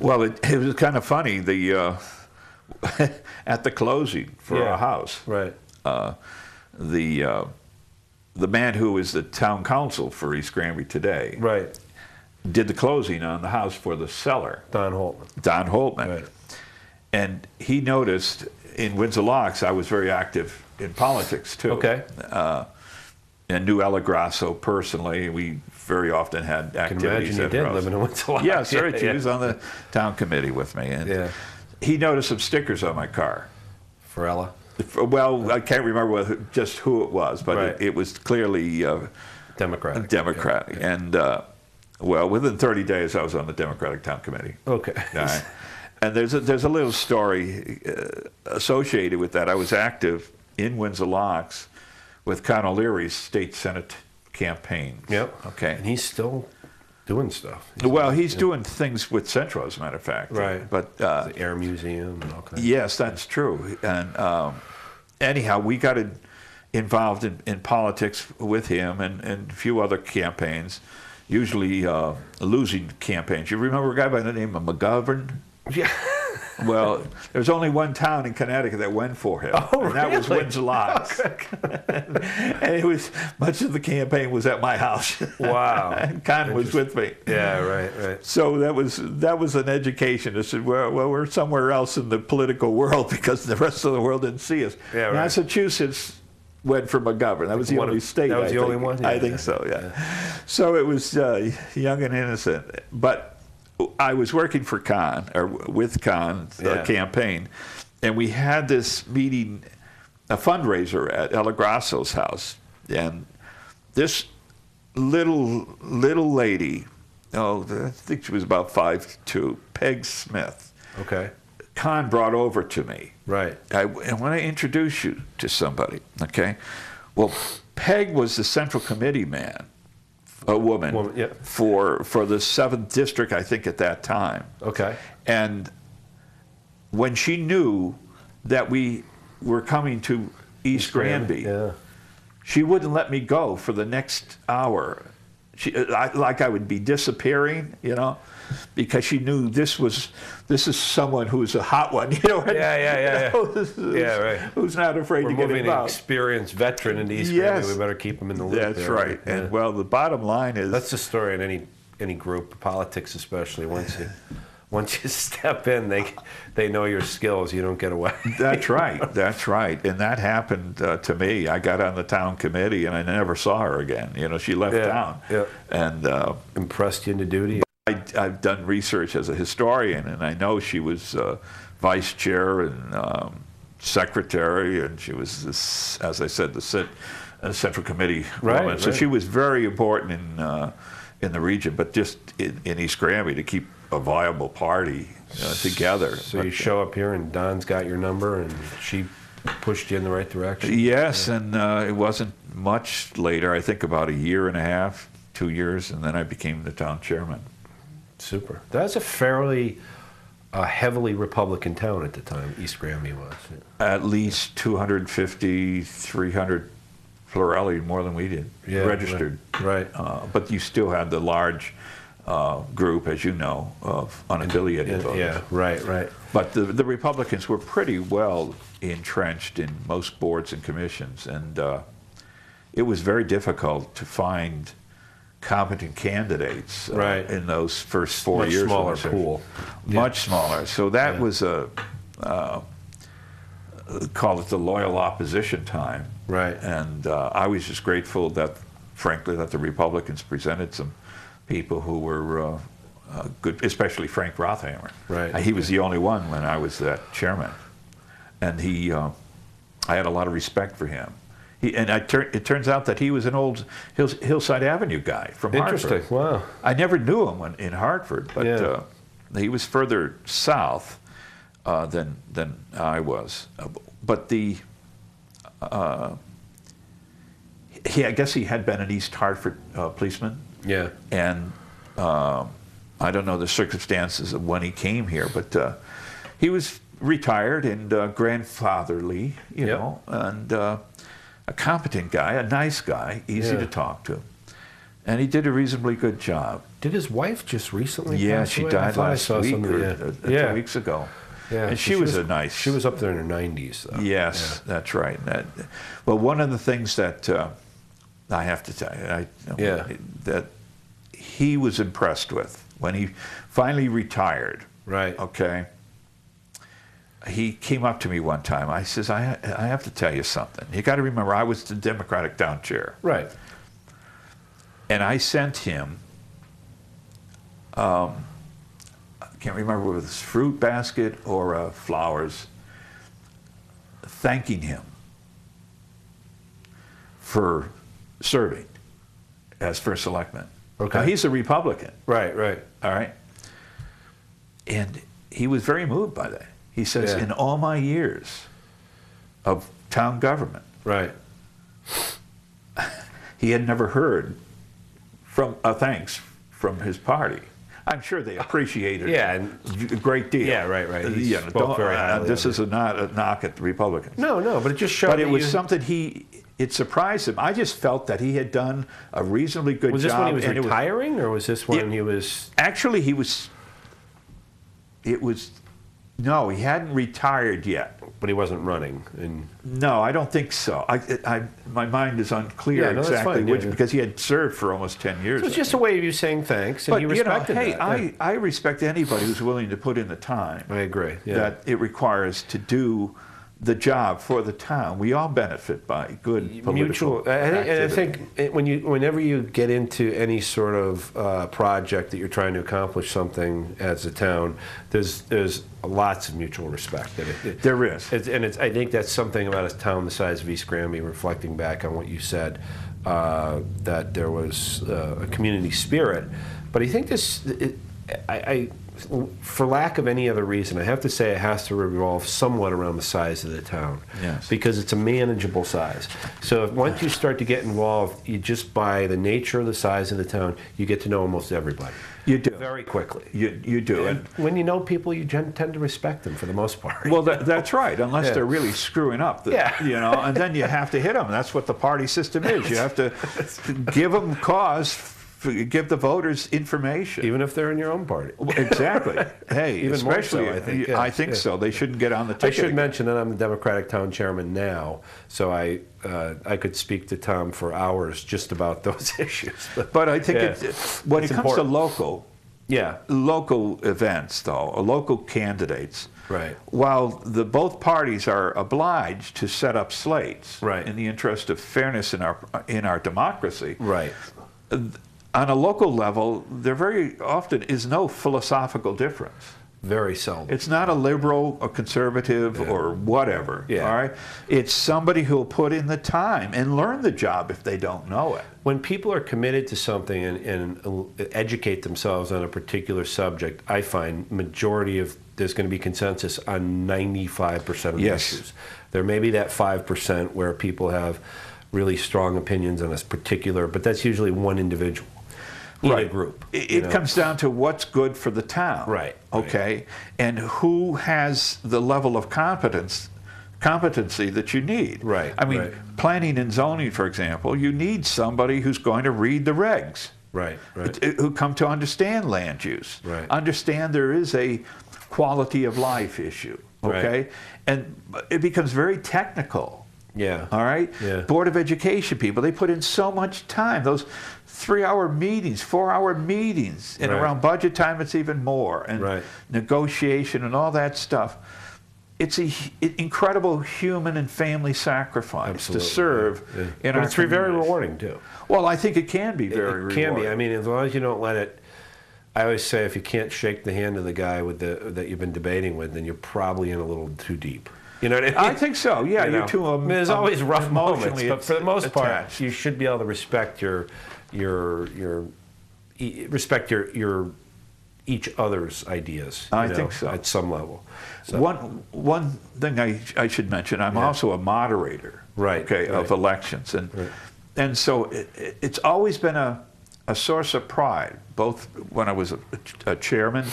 Well, it was kind of funny. At the closing for Yeah. our house, Right. the man who is the town council for East Granby today Right. did the closing on the house for the seller, Don Holtman. Don Holtman. Right. And he noticed in Windsor Locks I was very active in politics too. Okay. and knew Ella Grasso personally. We very often had I can activities imagine you at did her house. living in Windsor. Yeah, Syracuse. He was on the town committee with me. And he noticed some stickers on my car. For Ella? Well, I can't remember just who it was, but Right. it was clearly Democratic. Democratic. Yeah. And, well, within 30 days, I was on the Democratic town committee. Okay. All right. And there's a little story associated with that. I was active in Windsor Locks with Con O'Leary's state senate campaign. Yep. Okay. And he's still doing stuff. He's doing things with Centro, as a matter of fact. Right. But the Air Museum and all kinds. yes, that's true. And anyhow, we got involved in politics with him and a few other campaigns, usually losing campaigns. You remember a guy by the name of McGovern? Yeah. Well, there's only one town in Connecticut that went for him, and that was really? Windsor Locks. And it was much of the campaign was at my house. Wow. And Con was with me. Yeah, right. So that was an education. I said, well, we're somewhere else in the political world because the rest of the world didn't see us. Yeah, right. Massachusetts went for McGovern. That was the only state. That was the only one? Yeah, I think so, yeah. So it was young and innocent. But I was working for Con, or with Con's campaign, and we had this meeting, a fundraiser at Ella Grasso's house. And this little lady, I think she was about 5'2", Peg Smith. Okay. Con brought over to me. Right. I want to introduce you to somebody, okay? Well, Peg was the Central Committee man, a woman, yeah. for the 7th District, I think, at that time. Okay. And when she knew that we were coming to East Granby, she wouldn't let me go for the next hour. Like I would be disappearing, because she knew this is someone who's a hot one, Yeah. Right. Who's not afraid We're to get moving an involved. experienced veteran into East Granby. We better keep him in the loop. That's there, right. Yeah. And well, the bottom line is That's the story in any group, politics especially. Once you step in, they know your skills. You don't get away. That's right. That's right. And that happened to me. I got on the town committee, and I never saw her again. She left town. Yeah. And Impressed you into duty. I've done research as a historian, and I know she was vice chair and secretary, and she was, as I said, the Central Committee woman. Right. So she was very important in the region, but just in East Granby to keep a viable party together. So you show up here, and Don's got your number, and she pushed you in the right direction? Yes, and it wasn't much later, I think about 1.5 years, 2 years, and then I became the town chairman. Super. That's a fairly heavily Republican town at the time, East Granby was. At least 250, 300 plurality more than we did, registered. Right. But you still had the large group, as you know, of unaffiliated voters. Yeah, right. But the Republicans were pretty well entrenched in most boards and commissions, and it was very difficult to find competent candidates in those first 4 years. Much smaller pool. Much smaller. So that was call it the loyal opposition time. Right. And I was just grateful that, frankly, that the Republicans presented some people who were good, especially Frank Rothamer. Right. He was the only one when I was that chairman. And I had a lot of respect for him. It turns out that he was an old Hillside Avenue guy from Hartford. Interesting. Wow. I never knew him in Hartford, but he was further south than I was. But I guess he had been an East Hartford policeman. Yeah. And I don't know the circumstances of when he came here, but he was retired and grandfatherly, you know, and a competent guy, a nice guy, easy to talk to. And he did a reasonably good job. Did his wife just recently Yeah, pass she away? died last week or 2 weeks ago. Yeah, and she was a nice... She was up there in her 90s, though. Yes, that's right. Well, one of the things that I have to tell you, that he was impressed with when he finally retired. Right. Okay. he came up to me one time. I says, I have to tell you something. You got to remember, I was the Democratic town chair. Right. And I sent him, I can't remember if it was fruit basket or flowers, thanking him for serving as first selectman. Okay. Now, he's a Republican. Right, right. All right. And he was very moved by that. He says, Yeah. in all my years of town government, Right. he had never heard from a thanks from his party. I'm sure they appreciated Yeah, it a great deal. Yeah, right, right. He Yeah, spoke very highly this of is not a knock at the Republicans. No, but it just showed. But it that was you- something it surprised him. I just felt that he had done a reasonably good Was this job. when he was and retiring, or was this when he was? Actually, no, he hadn't retired yet. But he wasn't running, and No, I don't think so. My mind is unclear Yeah, no, that's exactly fine, which, yeah. because he had served for almost 10 years. it was just a way of you saying thanks, and But he you know, respected hey, that. I respect anybody who's willing to put in the time I agree. Yeah. that it requires to do the job for the town. We all benefit by good political Mutual. And I think whenever you get into any sort of project that you're trying to accomplish something as a town, there's lots of mutual respect. There is. I think that's something about a town the size of East Granby, reflecting back on what you said, that there was a community spirit. But I think for lack of any other reason, I have to say it has to revolve somewhat around the size of the town. Yes. Because it's a manageable size. So once you start to get involved, you just by the nature of the size of the town, you get to know almost everybody. You do. Very quickly. You do. And when you know people, you tend to respect them for the most part. Well, that's right, unless Yeah. they're really screwing up. Yeah. You know, and then you have to hit them. That's what the party system is. You have to give them cause, give the voters information. Even if they're in your own party. Exactly. Hey, Even more especially, so, I think. I think so. They shouldn't get on the I ticket. should again. mention that I'm the Democratic town chairman now, so I could speak to Tom for hours just about those issues. But I think Yeah. when It's it comes important. to local events, though, or local candidates, Right. while both parties are obliged to set up slates Right. in the interest of fairness in our democracy, Right. on a local level, there very often is no philosophical difference. Very seldom. It's not a liberal or conservative or whatever. Yeah. All right. It's somebody who'll put in the time and learn the job if they don't know it. When people are committed to something and educate themselves on a particular subject, I find there's going to be consensus on 95% of the Yes. issues. There may be that 5% where people have really strong opinions on a particular, but that's usually one individual in a group. It comes down to what's good for the town. Right. Okay. And who has the level of competency that you need. Right, I mean, right. planning and zoning, for example, you need somebody who's going to read the regs. Right, right. Who come to understand land use. Right. Understand there is a quality of life issue. Okay. Right. And it becomes very technical. Yeah. All right? Yeah. Board of Education people, they put in so much time. Those 3-hour meetings, 4-hour meetings. And Right. around budget time, it's even more. And Right. negotiation and all that stuff. It's an incredible human and family sacrifice Absolutely. to serve in But our it's very communities. rewarding, too. Well, I think it can be very It rewarding. can be. I mean, as long as you don't let it. I always say if you can't shake the hand of the guy that you've been debating with, then you're probably in a little too deep. You know what I mean? I think so. Yeah, You you're know? too. I mean, there's always rough moments, emotionally but for the most part, attached. you should be able to respect your each other's ideas. I you think know, so. at some level. So, One thing I should mention, I'm also a moderator, Right, okay, of right. elections, and so it's always been a source of pride, both when I was a chairman,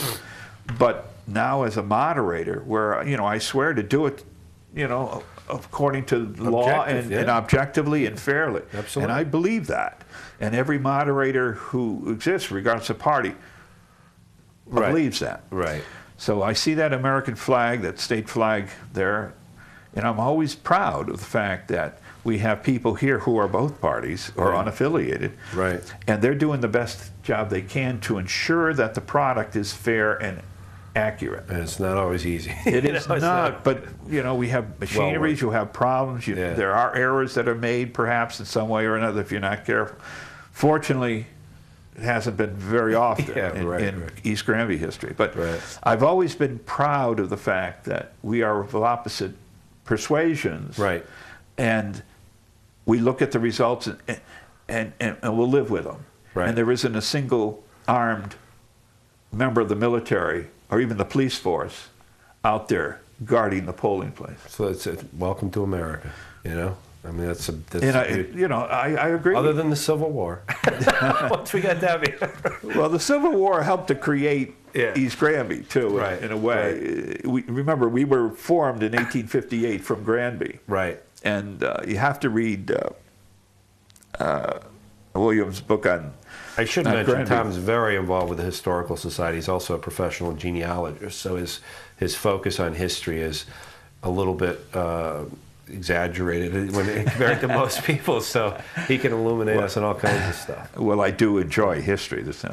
but now as a moderator, where I swear to do it, according to law and objectively and fairly. Absolutely. And I believe that, and every moderator who exists, regardless of party, believes that. Right. So I see that American flag, that state flag there, and I'm always proud of the fact that we have people here who are both parties or unaffiliated. Right. And they're doing the best job they can to ensure that the product is fair and accurate. And it's not always easy. It is not, but we have machineries, you have problems, there are errors that are made perhaps in some way or another if you're not careful. Fortunately, it hasn't been very often in East Granby history. But I've always been proud of the fact that we are of opposite persuasions. Right. And we look at the results and we'll live with them. Right. And there isn't a single armed member of the military or even the police force out there guarding the polling place. So it's welcome to America, I mean, that's I agree. Other than the Civil War. Once we got that. Well, the Civil War helped to create East Granby, too, in a way. Right. Remember, we were formed in 1858 from Granby. Right. And you have to read Williams' book on I should mention, Granby. Tom's very involved with the Historical Society. He's also a professional genealogist, so his focus on history is a little bit exaggerated when compared to most people, so he can illuminate us on all kinds of stuff. Well, I do enjoy history. There's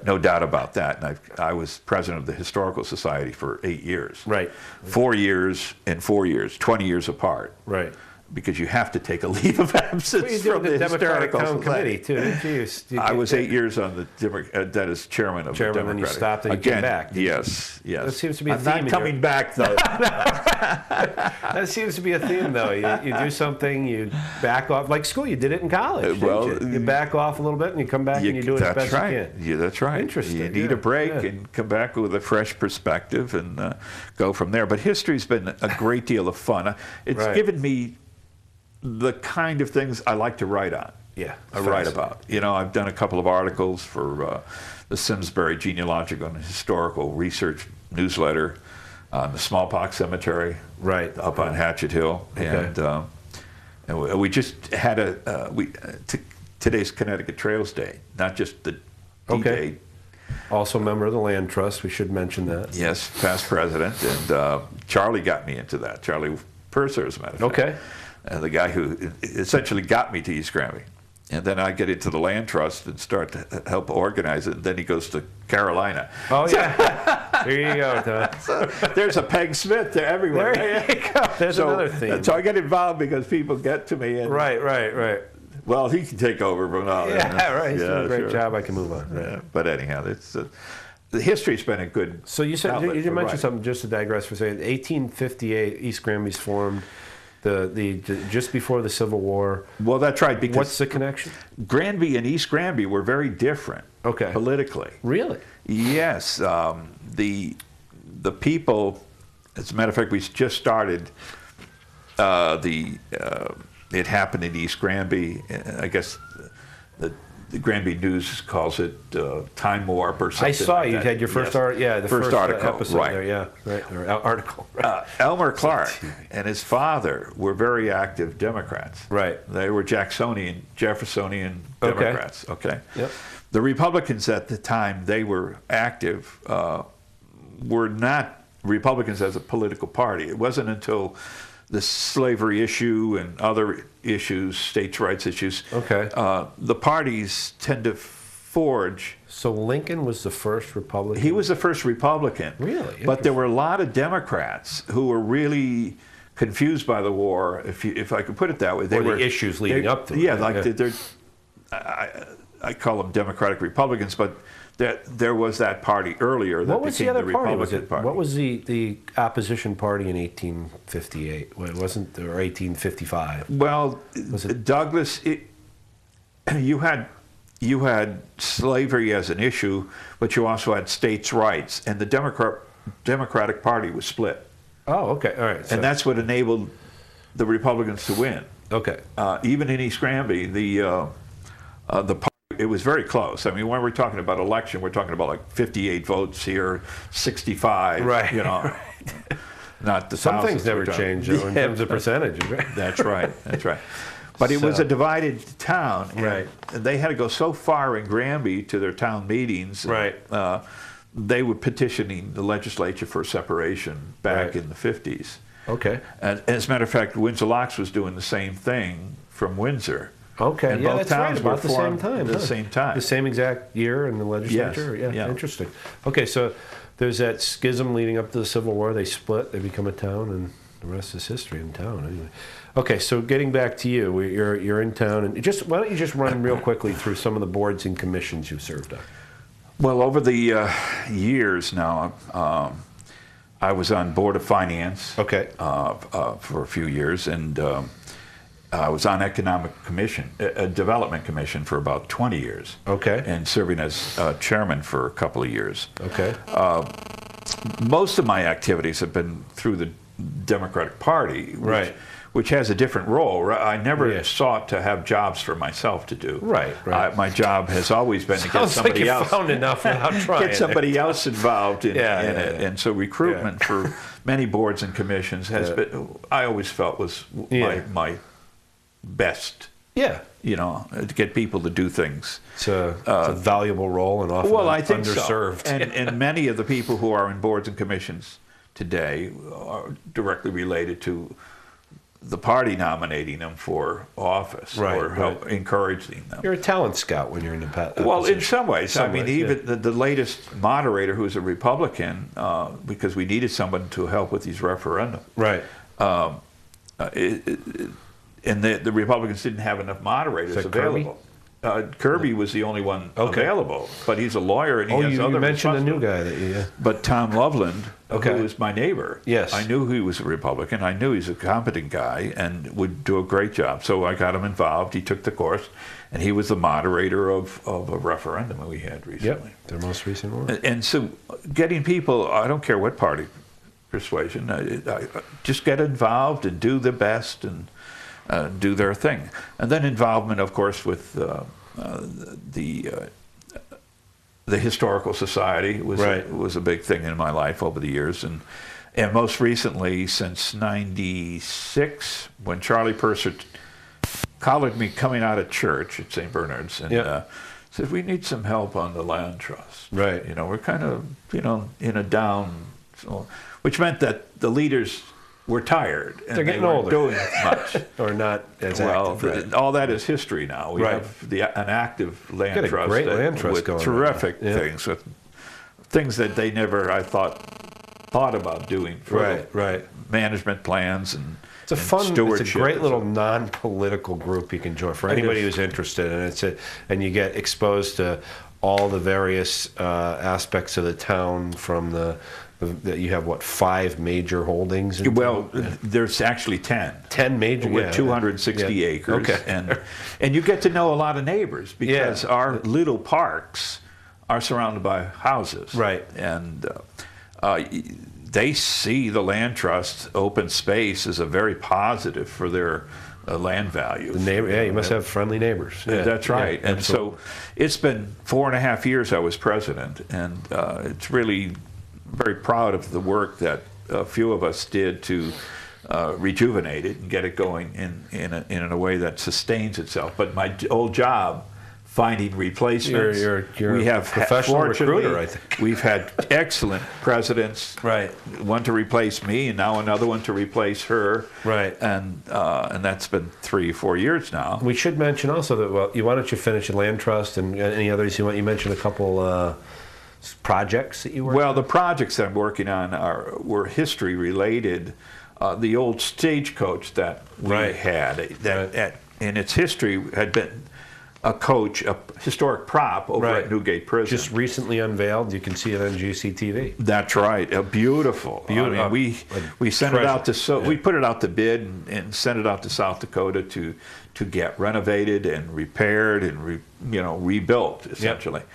no doubt about that. And I was president of the Historical Society for 8 years. Right. 4 years and 4 years, 20 years apart. Right. Because you have to take a leave of absence from the Democratic Historical Committee, Society. too, didn't you? I was 8 years on the that is chairman of the Democratic. Then you stopped and you came back. Yes. That seems to be a I'm theme. not coming back, though. That seems to be a theme, though. You do something, you back off. Like school, you did it in college. You back off a little bit and you come back and you do it as best you can. Yeah, that's right. Interesting. You need a break and come back with a fresh perspective and go from there. But history's been a great deal of fun. It's given me the kind of things I like to write on. Yeah, I write about. I've done a couple of articles for the Simsbury Genealogical and Historical Research newsletter on the smallpox cemetery up on Hatchet Hill. Okay. And we just had today's Connecticut Trails Day, not just the D-Day. Also a member of the Land Trust, we should mention that. Yes, past president, and Charlie got me into that. Charlie Purser, as a matter of fact. Okay. The guy who essentially got me to East Granby. And then I get into the Land Trust and start to help organize it. And then he goes to Carolina. Oh, yeah. There you go, Tom. So there's a Peg Smith there everywhere. There you go. There's another theme. So I get involved because people get to me. And, right. Well, he can take over from now. Yeah, right. He's doing a great job. I can move on. Right. Yeah. But anyhow, the history's been a good. So you said you mentioned something, just to digress for a second. 1858, East Granby's formed. Just before the Civil War. Well, that's right. Because what's the connection? Granby and East Granby were very different. Okay. Politically. Really? Yes. The people. As a matter of fact, we just started. It happened in East Granby. I guess the Granby News calls it Time Warp or something. I saw like you that. had your first the first article, episode there, or article. Right. Elmer Clark and his father were very active Democrats. Right. They were Jacksonian, Jeffersonian Democrats. Okay. Yep. The Republicans at the time they were active were not Republicans as a political party. It wasn't until the slavery issue and other issues, states' rights issues, the parties tend to forge. So Lincoln was the first Republican? He was the first Republican. Really? But there were a lot of Democrats who were really confused by the war, if I could put it that way. They were the issues leading up to it. Yeah, I call them Democratic Republicans, but there was that party earlier that became the Republican Party. What was the opposition party in 1858? Well, it wasn't, or 1855? Well, Douglas, you had slavery as an issue, but you also had states' rights, and the Democratic Party was split. Oh, okay, all right. And that's what enabled the Republicans to win. Okay. Even in East Granby, the party, it was very close. I mean, when we're talking about election, we're talking about like 58 votes here, 65. Right. Not the some things never change though, in terms of percentages. Right? That's right. But it was a divided town. Right. And they had to go so far in Granby to their town meetings. Right. They were petitioning the legislature for separation back in the 50s. Okay. And as a matter of fact, Windsor Locks was doing the same thing from Windsor. Okay, and yeah, both that's right, towns about were the same formed time. at the same time. The same exact year in the legislature? Yes. Yeah, interesting. Okay, so there's that schism leading up to the Civil War. They split, they become a town, and the rest is history in town. Anyway, okay. So getting back to you, you're in town, and why don't you just run real quickly through some of the boards and commissions you've served on? Well, over the years now, I was on Board of Finance. Okay. For a few years, and I was on Development Commission for about 20 years. Okay. And serving as chairman for a couple of years. Okay. Most of my activities have been through the Democratic Party, which has a different role. I never sought to have jobs for myself to do. Right. My job has always been to get somebody else. Found enough without trying. Get somebody else involved in it. And so recruitment for many boards and commissions has been, I always felt was my best. Yeah. To get people to do things. It's a valuable role and often I think underserved. So. And many of the people who are in boards and commissions today are directly related to the party nominating them for office or encouraging them. You're a talent scout when you're in the Well, in some ways. Even the latest moderator, who's a Republican, because we needed someone to help with these referendums. Right. And the Republicans didn't have enough moderators available. Kirby was the only one available, but he's a lawyer and he has other. You mentioned a new guy But Tom Loveland, who was my neighbor, I knew he was a Republican. I knew he's a competent guy and would do a great job. So I got him involved. He took the course, and he was the moderator of a referendum that we had recently. Yep, their most recent one. And so getting people, I don't care what party persuasion, I just get involved and do the best and do their thing. And then involvement, of course, with the Historical Society was a big thing in my life over the years. And most recently, since '96, when Charlie Purser collared me coming out of church at St. Bernard's and said, we need some help on the land trust. Right. We're kind of, in a down, which meant that the leaders were tired and they're getting they weren't older. doing much. Or not as active. All that is history now. We have an active land trust, great land trust with going terrific things, with things that they never, I thought about doing for management plans and it's a great little non-political group you can join for anybody who's interested, and and you get exposed to all the various aspects of the town from you have 5 major holdings? There's actually 10. 10 major, with 260 acres. Okay. And you get to know a lot of neighbors because our little parks are surrounded by houses. Right. And they see the land trust open space as a very positive for their land values. You must have friendly neighbors. That's right. And so it's been 4.5 years I was president, and it's really very proud of the work that a few of us did to rejuvenate it and get it going in a way that sustains itself. But my old job, finding replacements. You're a professional recruiter, I think. We've had excellent presidents. Right. One to replace me, and now another one to replace her. Right. And that's been 3 or 4 years now. We should mention also that why don't you finish the land trust and any others you want? You mentioned a couple projects that you worked on? The projects that I'm working on were history related. The old stagecoach that we had, in its history had been a historic prop over at Newgate Prison. Just recently unveiled. You can see it on GCTV. That's right. Beautiful. I mean, we sent it out to we put it out to bid and sent it out to South Dakota to get renovated and repaired and rebuilt essentially. Yep.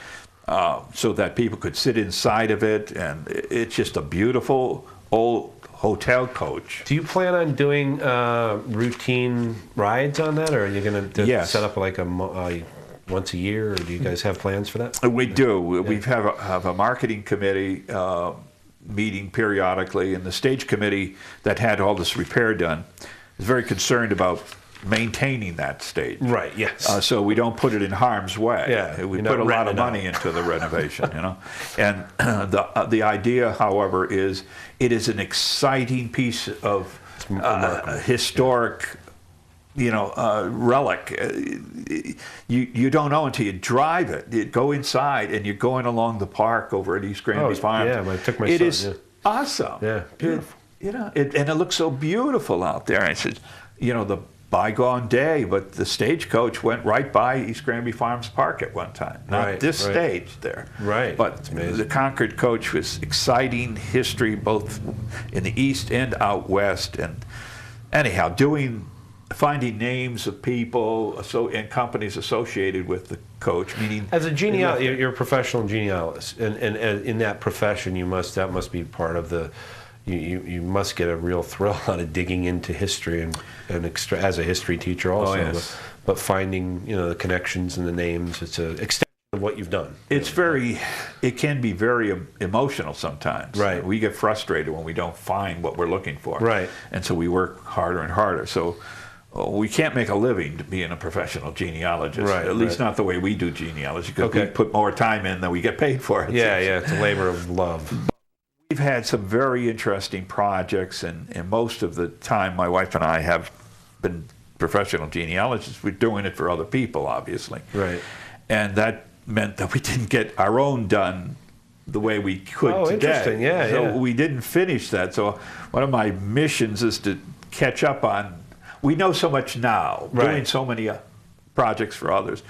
So that people could sit inside of it, and it's just a beautiful old hotel coach. Do you plan on doing routine rides on that, or are you going to set up like a once a year, or do you guys have plans for that? We do. We have a marketing committee meeting periodically, and the stage committee that had all this repair done is very concerned about maintaining that stage. Right, yes. So we don't put it in harm's way. Yeah, we put a lot of money into the renovation, And the idea, however, is it is an exciting piece of historic relic. You don't know until you drive it. You go inside and you're going along the park over at East Granby Farm. Yeah, I took my It son. is awesome. Yeah, beautiful. And it looks so beautiful out there. And I said, the bygone day, but the stagecoach went right by East Granby Farms Park at one time. Not this stage there. Right. But the Concord coach was exciting history both in the East and out West. And anyhow, finding names of people and companies associated with the coach, meaning as a genealogist, you're a professional genealogist, and in that profession, that must be part of the. You must get a real thrill out of digging into history and as a history teacher also. Oh, yes. But finding the connections and the names, it's an extension of what you've done. It can be very emotional sometimes. Right. We get frustrated when we don't find what we're looking for. Right. And so we work harder and harder. So we can't make a living being a professional genealogist. Right. At least not the way we do genealogy, because we put more time in than we get paid for it. Yeah, it's a labor of love. We've had some very interesting projects, and most of the time my wife and I have been professional genealogists. We're doing it for other people, obviously. Right. And that meant that we didn't get our own done the way we could today. Interesting. Yeah, so we didn't finish that. So one of my missions is to catch up on, we know so much now, doing so many projects for others.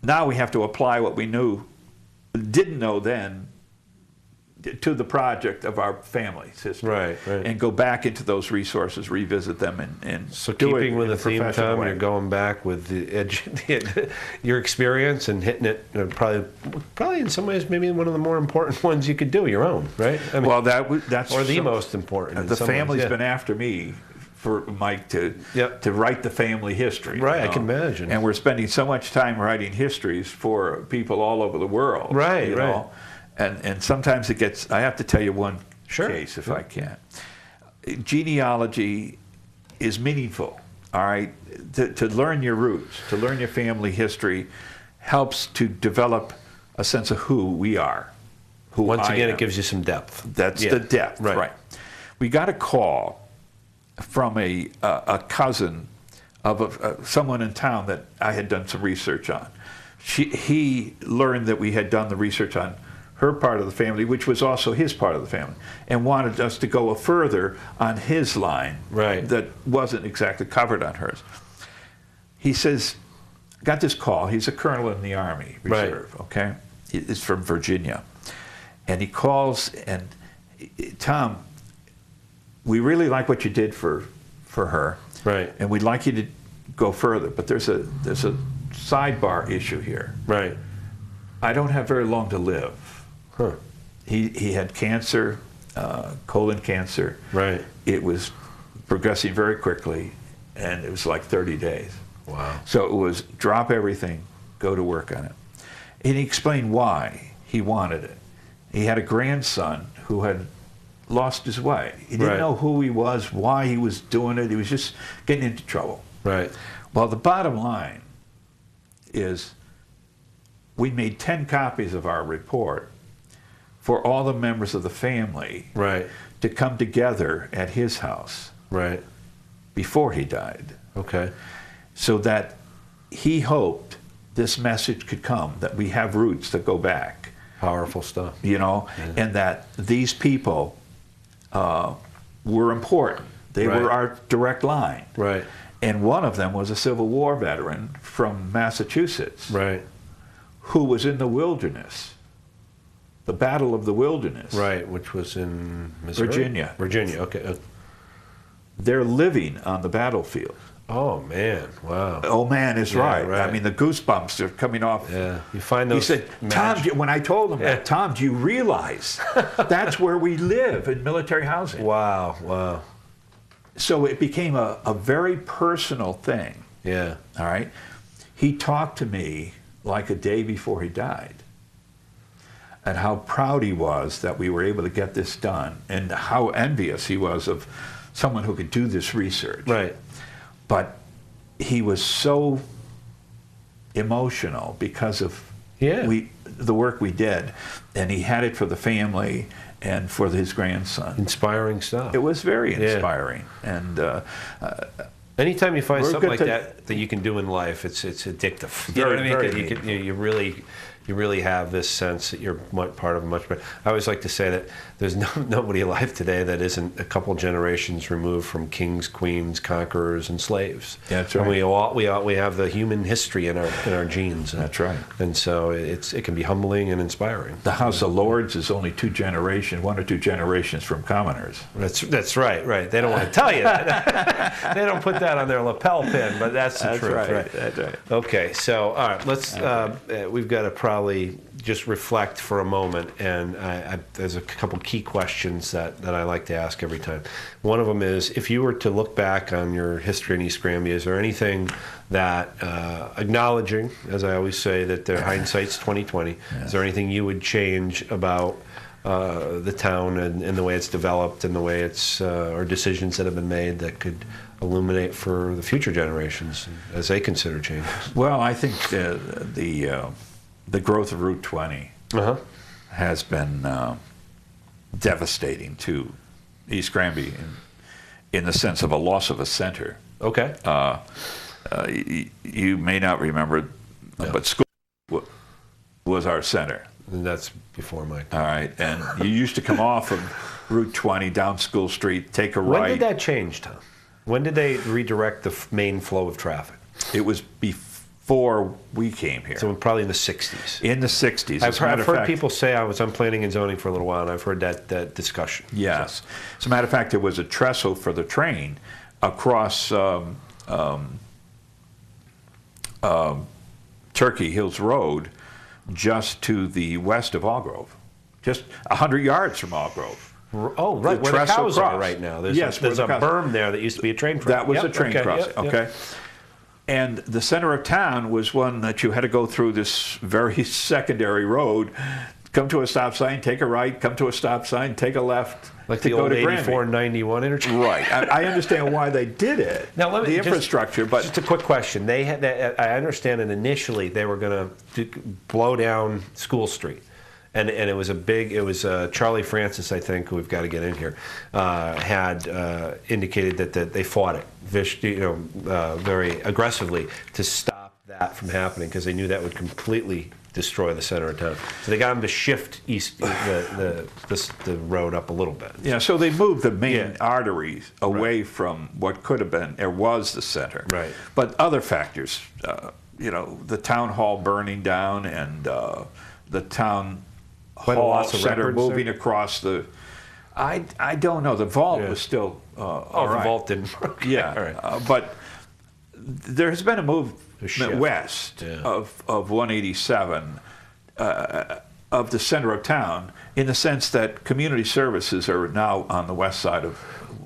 Now we have to apply what we didn't know then, to the project of our family's history, right. and go back into those resources, revisit them, and so do keeping it with in the theme, Tom, you're going back with your experience and hitting it. Probably in some ways, maybe one of the more important ones you could do, your own, right? I mean, well, that's or the most important. The family's been after me for Mike to write the family history. Right, I can imagine. And we're spending so much time writing histories for people all over the world. Right, you know? And sometimes it gets, I have to tell you one case if I can. Genealogy is meaningful, all right? To learn your roots, to learn your family history helps to develop a sense of who we are. Once again, it gives you some depth. That's the depth, right. We got a call from a cousin of someone in town that I had done some research on. He learned that we had done the research on her part of the family, which was also his part of the family, and wanted us to go further on his line that wasn't exactly covered on hers. He says, got this call. He's a colonel in the Army Reserve, okay? He's from Virginia. And he calls, and Tom, we really like what you did for her, and we'd like you to go further, but there's a sidebar issue here. I don't have very long to live. He had cancer, colon cancer. It was progressing very quickly, and it was like 30 days. Wow. So it was drop everything, go to work on it. And he explained why he wanted it. He had a grandson who had lost his way. He didn't know who he was, why he was doing it. He was just getting into trouble. Well, the bottom line is we made 10 copies of our report for all the members of the family to come together at his house before he died. So that he hoped this message could come, that we have roots that go back. Powerful stuff. You know, and that these people were important. They were our direct line. And one of them was a Civil War veteran from Massachusetts who was in the wilderness. The Battle of the Wilderness. Which was in Missouri? Virginia, okay. They're living on the battlefield. Oh, man, wow. Oh, man is right. I mean, the goosebumps are coming off. You find those. He said, Tom, when I told him that, Tom, do you realize that's where we live, in military housing? Wow. So it became a very personal thing. All right? He talked to me like a day before he died, and how proud he was that we were able to get this done, and how envious he was of someone who could do this research. But he was so emotional because of the work we did, and he had it for the family and for his grandson. Inspiring stuff. It was very inspiring. And Anytime you find We're something good like to- that you can do in life, it's addictive. You know Very, what I mean? very 'Cause you really have this sense that you're part of a much better. I always like to say that there's nobody alive today that isn't a couple generations removed from kings, queens, conquerors, and slaves. Yeah, that's right. And we have the human history in our genes. That's right. And so it can be humbling and inspiring. The House of Lords is only 1 or 2 generations from commoners. That's right. They don't want to tell you that. They don't put that on their lapel pin, but that's the truth. Right. That's right. Okay, so all right, let's. We've got to probably just reflect for a moment, and there's a couple key questions that I like to ask every time. One of them is, if you were to look back on your history in East Granby, is there anything that, acknowledging, as I always say, that the hindsight's 20/20, is there anything you would change about the town and the way it's developed and the way it's, or decisions that have been made that could illuminate for the future generations as they consider changes? Well, I think the growth of Route 20 has been devastating to East Granby in the sense of a loss of a center. Okay. You may not remember, but school was our center. And that's before my time. All right, and you used to come off of Route 20 down School Street, take a right. When did that change, Tom? When did they redirect the main flow of traffic? It was before we came here. So probably in the 60s. In the 60s. I've heard people say I was on planning and zoning for a little while, and I've heard that discussion. Yes. As a matter of fact, there was a trestle for the train across Turkey Hills Road, just to the west of Algrove, just 100 yards from Algrove. Oh, right, where the trestle cows are cross. right now. There's Yes, there's where a the cows- berm there that used to be a train crossing. That was a train crossing, yep. okay? And the center of town was one that you had to go through this very secondary road, come to a stop sign, take a right, come to a stop sign, take a left, Like to the go old to Granby. 84 and 91 interchange. Right. I understand why they did it. Now, let me the just- infrastructure, but Just a quick question. They had, I understand that initially they were going to blow down School Street. And it was Charlie Francis, I think, who we've got to get in here, had indicated that they fought it, very aggressly to stop that from happening because they knew that would completely destroy the center of town. So they got them to shift the road up a little bit. yeah. So they moved the main arteries away from what could have been or was the center. Right. But other factors, the town hall burning down and the town Quite a hall loss of center records moving there? across the. I don't know. The vault was still. All The right. vault didn't work. Yeah, All right. but there has been a movement shift. west of 187 of the center of town in the sense that community services are now on the west side of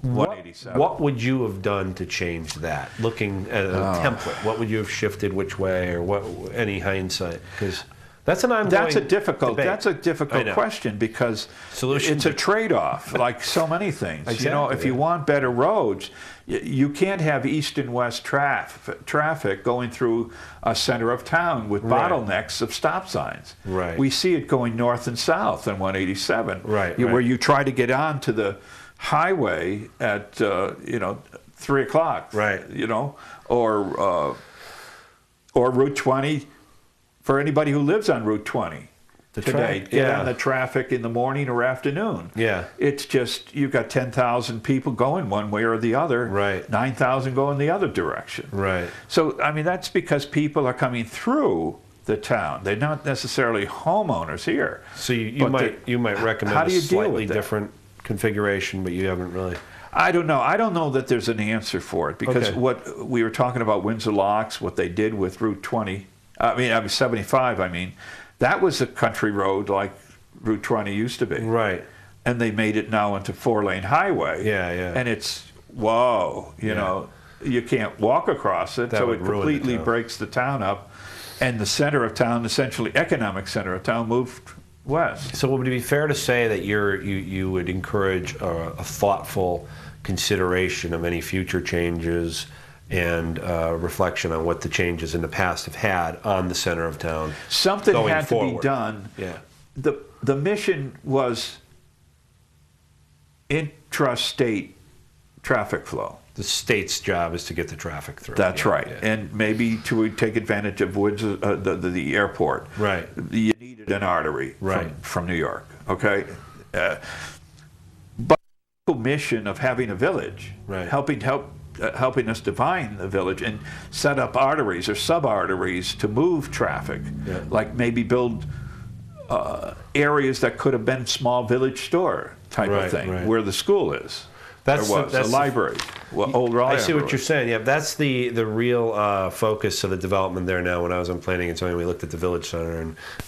187. What would you have done to change that? Looking at a template, what would you have shifted which way, or what? Any hindsight? Because that's an ongoing That's a difficult. debate. That's a I difficult know. question because Solutions it's a trade-off, like so many things. Exactly, If you want better roads, you can't have east and west traffic going through a center of town with bottlenecks of stop signs. Right. We see it going north and south on 187. Right. Where you try to get onto the highway at 3 o'clock. Right. Or Route 20. For anybody who lives on Route 20 today, get on the traffic in the morning or afternoon. Yeah. It's just, you've got 10,000 people going one way or the other. Right. 9,000 going the other direction. Right. So, that's because people are coming through the town. They're not necessarily homeowners here. So you might recommend how do a you deal slightly with that? different configuration, but you haven't really. I don't know. I don't know that there's an answer for it because what we were talking about Windsor Locks, what they did with Route 20. 75, that was a country road like Route 20 used to be. Right. And they made it now into 4-lane highway. Yeah, yeah. And it's, whoa, you can't walk across it, That so would it ruin the completely town. breaks the town up. And the center of town, essentially economic center of town, moved west. So would it be fair to say that you would encourage a thoughtful consideration of any future changes and reflection on what the changes in the past have had on the center of town? Something going had to forward? be done. Yeah. The mission was intrastate traffic flow. The state's job is to get the traffic through. That's Yeah, right, yeah. and maybe to take advantage of Woods, the airport. Right. You needed an artery Right. from New York. Okay, but the mission of having a village, Right. helping us define the village and set up arteries or sub-arteries to move traffic, Yeah. like maybe build areas that could have been small village store type Right, of thing, right. where the school is. That's There was that's a the- library, old I library. see what you're saying. Yeah, that's the real focus of the development there now. When I was on planning and zoning, we looked at the village center,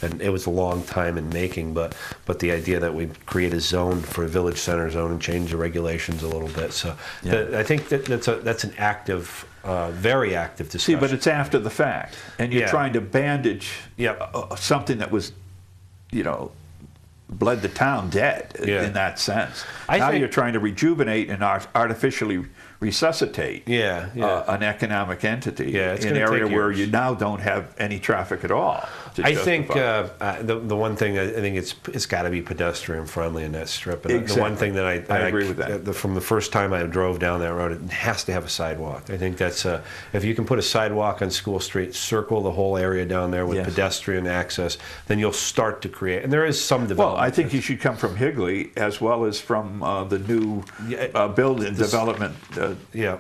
and it was a long time in making. But the idea that we create a zone for a village center zone and change the regulations a little bit. So I think that's an active, very active See, discussion. but it's after the fact, and you're Yeah. trying to bandage Yep. something that was, bled the town dead Yeah. in that sense. I Now think- you're trying to rejuvenate and artificially resuscitate Yeah, yeah. an economic entity Yeah, it's in an gonna area take where years. you now don't have any traffic at all. to I think justify. the one thing I think it's got to be pedestrian friendly in that strip. And the one Exactly. thing that I agree with that. From the first time I drove down that road, it has to have a sidewalk. I think that's if you can put a sidewalk on School Street, circle the whole area down there with Yes. pedestrian access, then you'll start to create. And there is some Well, development. I think you should come from Higley as well as from the new Yeah, building development. yeah.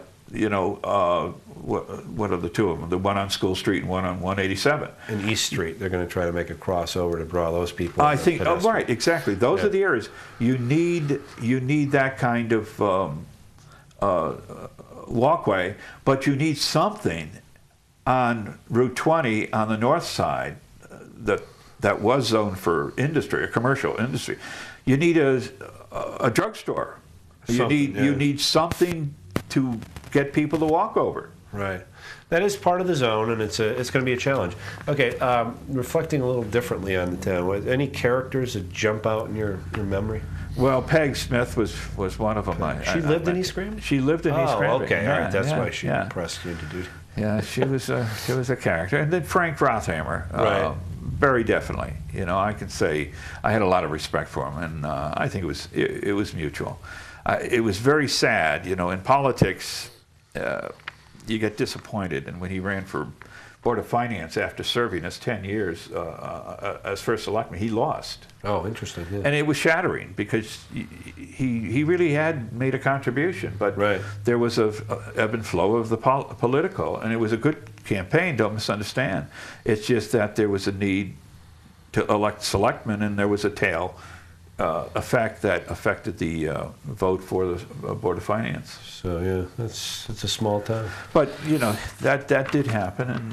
What are the two of them? The one on School Street and one on 187. In East Street, they're going to try to make a crossover to draw those people. I into think, pedestrian. right, exactly. Those Yeah. are the areas. You need that kind of walkway, but you need something on Route 20 on the north side that was zoned for industry, or commercial industry. You need a drugstore. You need something to get people to walk over. Right. That is part of the zone, and it's going to be a challenge. Okay, reflecting a little differently on the town, any characters that jump out in your memory? Well, Peg Smith was one of them. She lived in East Granby? She lived in East Granby. Oh, okay, all right. That's Yeah, why she yeah. impressed you to do. Yeah, she was a character. And then Frank Rothamer, Right. very definitely. I can say I had a lot of respect for him, and I think it was mutual. It was very sad, in politics. You get disappointed, and when he ran for Board of Finance after serving us 10 years as first selectman, he lost. Oh, interesting. Yeah. And it was shattering because he really had made a contribution, but Right. there was a ebb and flow of the political, and it was a good campaign, don't misunderstand. It's just that there was a need to elect selectmen, and there was a tail effect that affected the vote for the Board of Finance. So yeah, it's a small town. But that did happen, and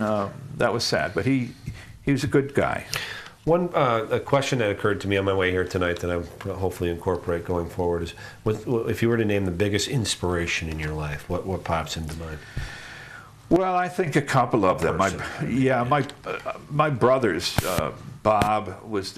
that was sad. But he was a good guy. One a question that occurred to me on my way here tonight that I'll hopefully incorporate going forward is, if you were to name the biggest inspiration in your life, what pops into mind? Well, I think a couple of them. My brothers. Bob was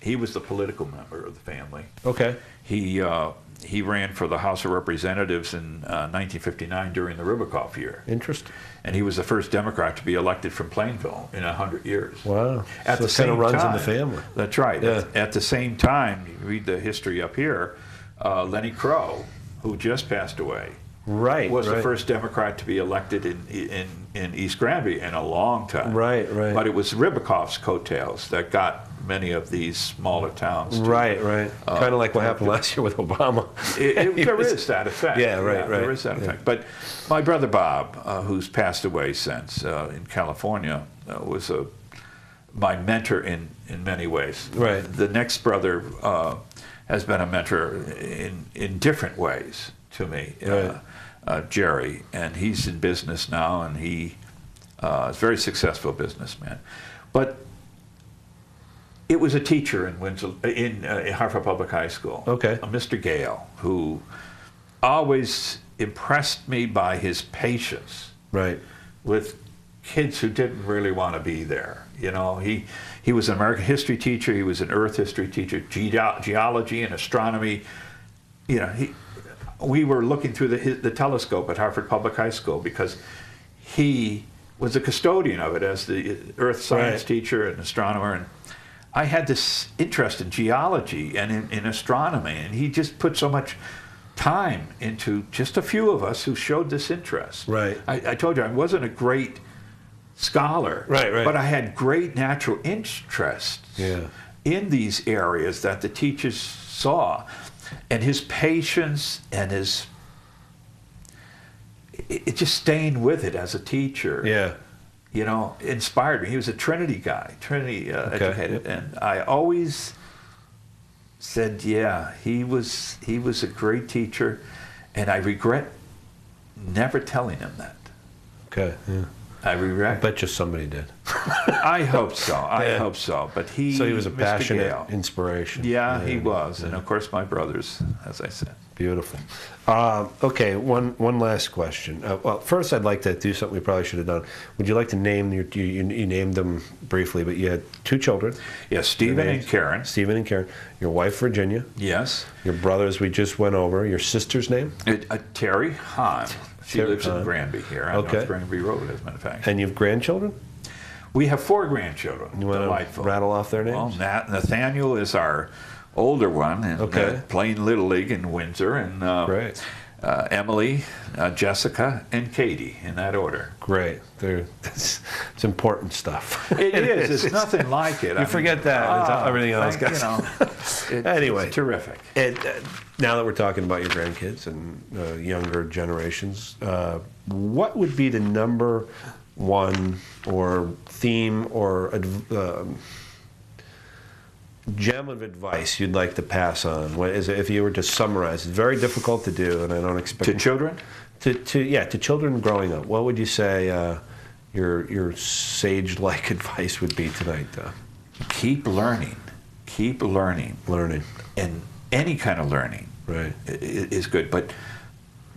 he was the political member of the family. Okay. He ran for the House of Representatives in 1959 during the Rubakoff year. Interesting. And he was the first Democrat to be elected from Plainville in 100 years. Wow. At So the it same kind of runs time, in the family. That's right. Yeah. At the same time, you read the history up here, Lenny Crow, who just passed away, Right. was right. the first Democrat to be elected in East Granby in a long time. Right. But it was Rubakoff's coattails that got many of these smaller towns to, Right. Kind of like what happened last year with Obama. there is that effect. Yeah, right. There is that effect. But my brother Bob, who's passed away since in California, was my mentor in many ways. Right. The next brother has been a mentor in different ways to me, Jerry, and he's in business now, and he is a very successful businessman. But it was a teacher in Hartford Public High School, Okay. a Mr. Gale, who always impressed me by his patience Right. with kids who didn't really want to be there. He was an American history teacher. He was an earth history teacher, geology and astronomy. We were looking through the telescope at Hartford Public High School because he was a custodian of it as the earth science teacher and astronomer. And I had this interest in geology and in astronomy, and he just put so much time into just a few of us who showed this interest. Right. I told you I wasn't a great scholar, Right. but I had great natural interest in these areas that the teachers saw, and his patience and it just staying with it as a teacher. Yeah. You know, inspired me. He was a Trinity guy, Trinity educated, and I always said, yeah, he was a great teacher, and I regret never telling him that. Okay. Yeah. I regret. I bet you somebody did. I hope so. I hope so. But So he was a Mr. passionate Gale, inspiration. Yeah, he was, and of course my brothers, as I said. Beautiful. Okay, one last question. Well, first I'd like to do something we probably should have done. Would you like to name you named them briefly, but you had 2 children. Yes, Stephen and Karen. Stephen and Karen. Your wife, Virginia. Yes. Your brothers, we just went over. Your sister's name? Terry Hahn. She lives in Granby here on North Granby Road, as a matter of fact. And you have grandchildren? We have 4 grandchildren. You want Delightful. to rattle off their names? Well, Nathaniel is our older one, and playing Little League in Windsor, and Great. Emily, Jessica, and Katie, in that order. Great. It's important stuff. It is. It's nothing like it. You forget that. Everything else gets... Anyway. It's terrific. Now that we're talking about your grandkids and younger generations, what would be the number one or theme or gem of advice you'd like to pass on? What is it, if you were to summarize? It's very difficult to do, and I don't expect to children. To children growing up. What would you say your sage-like advice would be tonight? Keep learning. Keep learning. Learning. And any kind of learning is good, but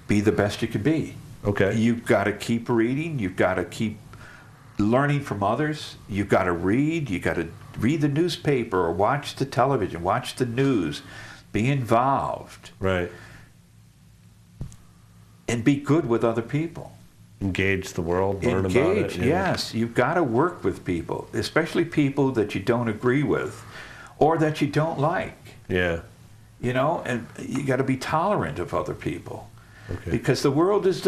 be the best you can be. Okay. You've got to keep reading. You've got to keep learning from others. You've got to read. You've got to read the newspaper or watch the television, watch the news, be involved. Right. And be good with other people. Engage the world, learn about it. Yes. You've got to work with people, especially people that you don't agree with or that you don't like. Yeah. You know, and you got to be tolerant of other people. Okay. Because the world is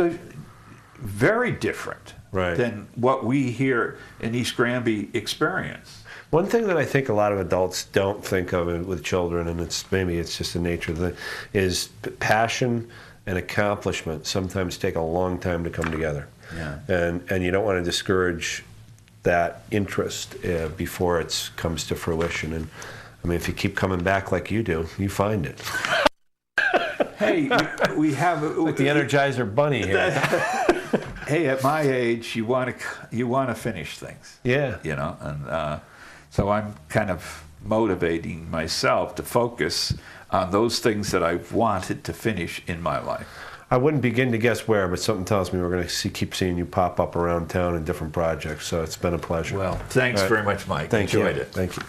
very different than what we here in East Granby experience. One thing that I think a lot of adults don't think of with children, and maybe it's just the nature of the, is passion and accomplishment sometimes take a long time to come together. Yeah. And you don't want to discourage that interest before it comes to fruition. And I mean, if you keep coming back like you do, you find it. Hey, we have like the Energizer Bunny here. Hey, at my age, you want to finish things. Yeah. You know, and so I'm kind of motivating myself to focus on those things that I've wanted to finish in my life. I wouldn't begin to guess where, but something tells me we're going to keep seeing you pop up around town in different projects. So it's been a pleasure. Well, thanks very much, Mike. Enjoyed it. Thank you.